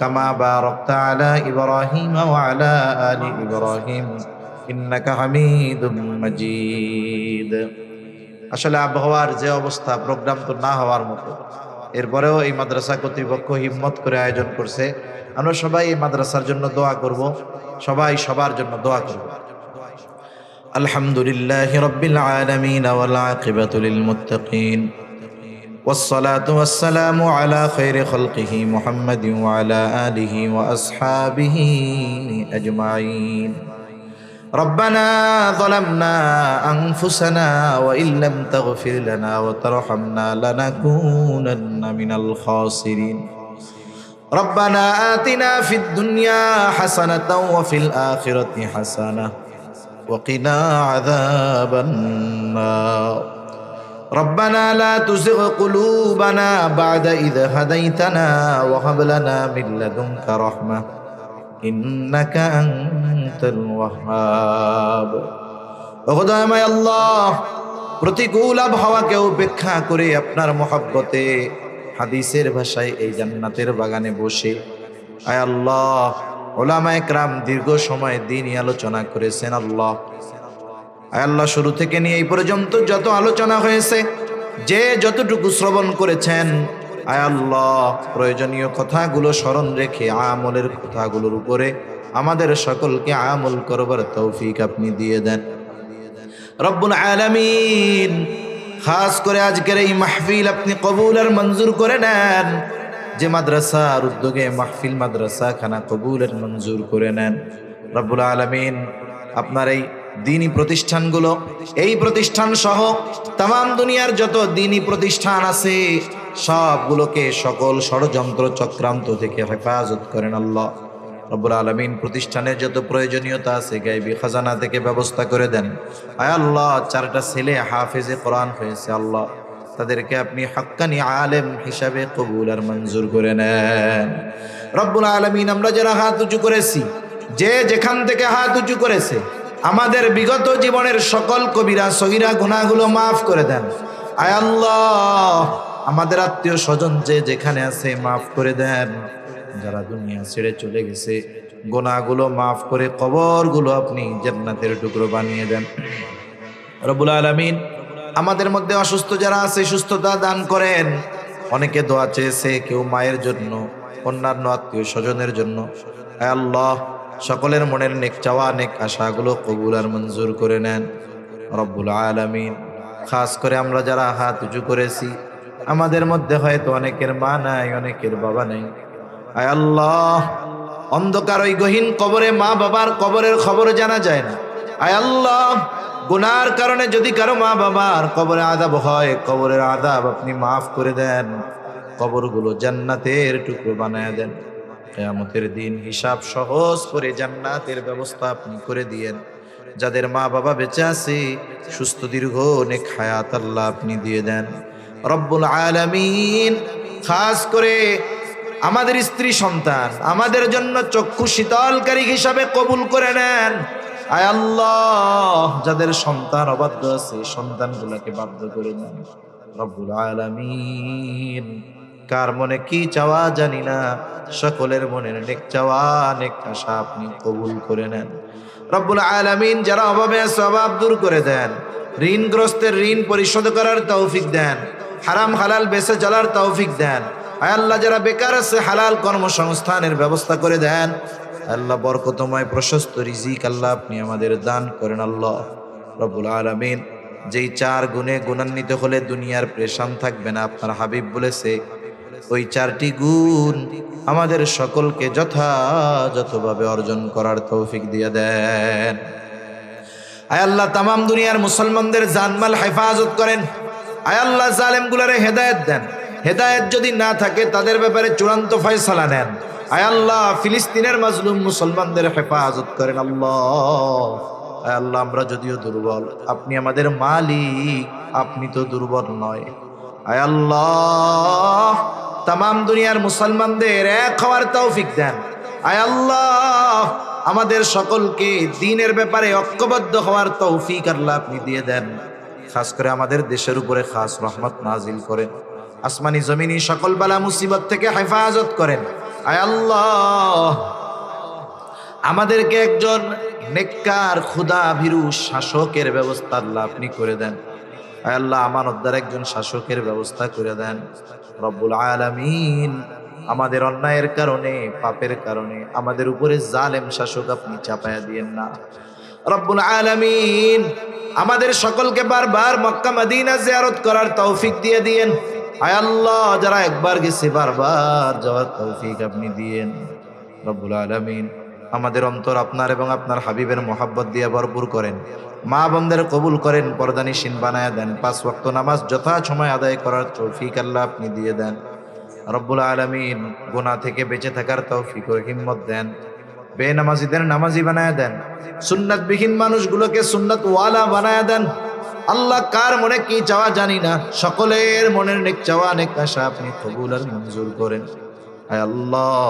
কামা বারাকতা আলা ইব্রাহিম ওয়া আলা আলি ইব্রাহিম ইন্নাকা হামিদুম মাজিদ। আসলে আবহাওয়ার যে অবস্থা, প্রোগ্রাম তো না হওয়ার মতো, এরপরেও এই মাদ্রাসা কর্তৃপক্ষ হিম্মত করে আয়োজন করছে। আমরা সবাই এই মাদ্রাসার জন্য দোয়া করব, সবাই সবার জন্য দোয়া করব। আলহামদুলিল্লাহি রাব্বিল আলামিন ওয়াল আকিবাতু লিল মুত্তাকিন والصلاة والسلام على خير خلقه محمد وعلى آله وأصحابه أجمعين. ربنا ظلمنا أنفسنا وإن لم تغفر لنا وترحمنا لنكونن من الخاسرين. ربنا آتنا في الدنيا حسنة وفي الآخرة حسنة وقنا عذاب النار. ربنا لا تزغ قلوبنا بعد إذ هديتنا وهب لنا من لدنك رحمة إنك أنت الوهاب. খোদাময় আল্লাহ, প্রতিকূল আবহাওয়াকে উপেক্ষা করে আপনার মহব্বতে হাদিসের ভাষায় এই জান্নাতের বাগানে বসে, আয় আল্লাহ, উলামায়ে কেরাম দীর্ঘ সময় দ্বীনি আলোচনা করেছেন। আল্লাহ, আয় আল্লাহ, শুরু থেকে নিয়ে এই পর্যন্ত যত আলোচনা হয়েছে, যে যতটুকু শ্রবণ করেছেন, আয় আল্লাহ, প্রয়োজনীয় কথাগুলো স্মরণ রেখে আমলের কথাগুলোর উপরে আমাদের সকলকে আমল করবার তৌফিক আপনি দিয়ে দেন রব্বুল আলামিন। খাস করে আজকের এই মাহফিল আপনি কবুল আর মঞ্জুর করে নেন। যে মাদ্রাসার উদ্যোগে মাহফিল, মাদ্রাসা খানা কবুল আর মঞ্জুর করে নেন রব্বুল আলামিন। আপনার এই দ্বীনি প্রতিষ্ঠানগুলো, এই প্রতিষ্ঠান সহ তাম দুনিয়ার যত দ্বীনি প্রতিষ্ঠান আছে, সবগুলোকে সকল ষড়যন্ত্র চক্রান্ত থেকে হেফাজত করেন আল্লাহ রব্বুল আলামিন। প্রতিষ্ঠানের যত প্রয়োজনীয়তা আছে গায়বী খাজানা থেকে ব্যবস্থা করে দেন। আয় আল্লাহ, 4টা ছেলে হাফেজে কোরআন হয়েছে আল্লাহ, তাদেরকে আপনি হাক্কানি আলেম হিসাবে কবুল আর মঞ্জুর করে নেন রব্বুল আলামিন। আমরা যারা হাত উঁচু করেছি, যে যেখান থেকে হাত উঁচু করেছে, আমাদের বিগত জীবনের সকল কবিরা সগীরা গুনাহগুলো মাফ করে দেন। আয় আল্লাহ, আমাদের আত্মীয় স্বজন যে যেখানে আছে মাফ করে দেন। যারা দুনিয়া ছেড়ে চলে গেছে, গুনাহগুলো মাফ করে কবরগুলো আপনি জান্নাতের টুকরো বানিয়ে দেন রব্বুল আলামিন। আমাদের মধ্যে অসুস্থ যারা আছে, সুস্থতা দান করেন। অনেকে দোয়া চেয়েছে, কেউ মায়ের জন্য, অন্যান্য আত্মীয় স্বজনের জন্য। আয় আল্লাহ, সকলের মনের নেক চাওয়া, নেক আশাগুলো কবুল আর মঞ্জুর করে নেন রব্বুল আলামিন। খাস করে আমরা যারা হাত উঁচু করেছি, আমাদের মধ্যে হয়তো অনেকের মা নাই, অনেকের বাবা নাই। আয় আল্লাহ, অন্ধকার ওই গহীন কবরে মা বাবার কবরের খবর জানা যায় না। আয় আল্লাহ, গুনার কারণে যদি কারো মা বাবার কবরে আযাব হয়, কবরের আযাব আপনি মাফ করে দেন, কবরগুলো জান্নাতের টুকরো বানায় দেন। কিয়ামতের দিন হিসাব সহজ করে জান্নাতের ব্যবস্থা আপনি করে দিয়েন। যাদের মা বাবা বেঁচে আছে সুস্থ দীর্ঘ নেক হায়াত আল্লাহ আপনি দিয়ে দেন রব্বুল আলামিন। খাস করে আমাদের স্ত্রী সন্তান আমাদের জন্য চক্ষু শীতলকারী হিসাবে কবুল করে নেন। আয় আল্লাহ, যাদের সন্তান অবাধ্য আছে সন্তানগুলোকে বাধ্য করে দেন রব্বুল আলামিন। কার মনে কি চাওয়া জানি না, সকলের মনের নেক চাওয়া নেক আশা আপনি কবুল করে নেন রব্বুল আলামিন। যারা অভাবে আছে অভাব দূর করে দেন, ঋণগ্রস্তের ঋণ পরিশোধ করার তৌফিক দেন, হারাম হালাল বেঁচে চলার তৌফিক দেন। আয় আল্লাহ, যারা বেকার আছে হালাল কর্মসংস্থানের ব্যবস্থা করে দেন। আল্লাহ, বরকতময় প্রশস্ত রিজিক আল্লাহ আপনি আমাদের দান করেন আল্লাহ রব্বুল আলামিন। যেই 4 গুণে গুণান্বিত হলে দুনিয়ার প্রেশান থাকবে না, আপনার হাবিব বলেছে ওই 4টি গুণ আমাদের সকলকে যথাযথভাবে অর্জন করার তৌফিক দিয়ে দেন। আয় আল্লাহ, তামাম দুনিয়ার মুসলমানদের জানমাল হেফাজত করেন। আয় আল্লাহ, জালেমগুলারে হেদায়েত দেন। হেদায়েত যদি না থাকে তাদের ব্যাপারে চূড়ান্ত ফয়সালা নেন। আয় আল্লাহ, ফিলিস্তিনের মাজলুম মুসলমানদের হেফাজত করেন আল্লাহ। আয় আল্লাহ, আমরা যদিও দুর্বল, আপনি আমাদের মালিক, আপনি তো দুর্বল নয়। আয় আল্লাহ, তামাম দুনিয়ার মুসলমানদের এক হওয়ার তৌফিক দেন। আয় আল্লাহ, আমাদের সকলকে দ্বীনের ব্যাপারে ঐক্যবদ্ধ হওয়ার তৌফিক আল্লাহ আপনি দিয়ে দেন। খাস করে আমাদের দেশের উপরে খাস রহমত নাজিল করেন। আসমানি জমিনি সকল বালা মুসিবত থেকে হেফাজত করেন। আয় আল্লাহ, আমাদেরকে একজন নেককার খুদা ভীরু শাসকের ব্যবস্থা আল্লাহ আপনি করে দেন। আয় আল্লাহ, আমানতদার একজন শাসকের ব্যবস্থা করে দেন রব্বুল আলামিন। আমাদের অন্যায়ের কারণে পাপের কারণে আমাদের উপরে জালেম শাসক আপনি চাপায়া দিয়েন না রব্বুল আলামিন। আমাদের সকলকে বারবার মক্কা মদিনা জিয়ারত করার তৌফিক দিয়ে দিয়েন। আয় আল্লাহ, যারা একবার গেছে বারবার যাওয়ার তৌফিক আপনি দিয়েন রব্বুল আলামিন। আমাদের অন্তর আপনার এবং আপনার হাবিবের মোহাব্বত দিয়ে ভরপুর করেন। মা বোনদের কবুল করেন, পর্দানিশীন বানায় দেন। 5 ওয়াক্ত নামাজ যথা সময় আদায় করার তৌফিক আল্লাহ আপনি দিয়ে দেন রব্বুল আলামিন। গুনাহ থেকে বেঁচে থাকার তৌফিক ও হিম্মত দেন। বেনামাজিদের নামাজি বানায় দেন। সুন্নাতবিহীন মানুষগুলোকে সুন্নাত ওয়ালা বানায় দেন। আল্লাহ, কার মনে কি চাওয়া জানি না, সকলের মনের নেক চাওয়া নেক আশা আপনি কবুল আর মঞ্জুর করেন। আয় আল্লাহ,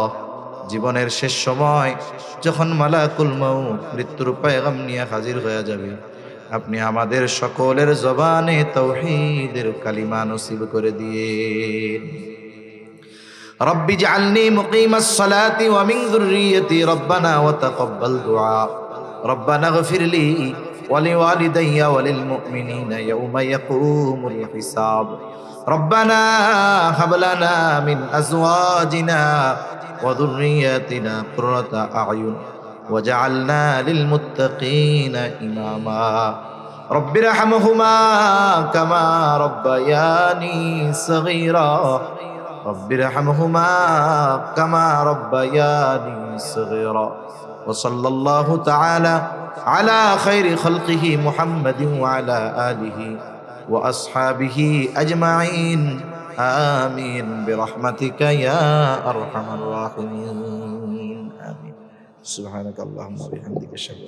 জীবনের শেষ সময় যখন মালাকুল মউত মৃত্যুর পয়গাম নিয়ে হাজির হয়ে যাবে, আপনি আমাদের সকলের জবানে তাওহীদের কালিমা নসিব করে দিয়েন। রব্বি জাআলনি মুকিমাস সালাতি ওয়া মিন যুররিয়্যতি রব্বানা ওয়া তাকাব্বাল দুআ রব্বানা ইগফিরলি ওয়া লিওয়ালিদাইয়া ওয়া লিল মুমিনিনা ইয়াওমা ইয়াকুমুল হিসাব রব্বানা হাব লানা মিন আজওয়াজিনা ওয়া যুররিয়্যাতিনা কুররাতা আ'য়ুন ওয়াজআলনা লিল মুত্তাকিনা ইমামা রব্বিরহামহুমা কামা রব্বায়ানি সগীরা রব্বিরহামহুমা কামা রব্বায়ানি সগীরা ওয়া সাল্লাল্লাহু তাআলা আলা খায়রি খালকিহি মুহাম্মাদিন ওয়া আলা আলিহি ওয়া আসহাবিহি আজমাইন আমিন বিরহমাতিকা ইয়া আরহামার রাহিমিন আমিন। সুবহানাকাল্লাহুম্মা ওয়া বিহামদিকা আশহাদু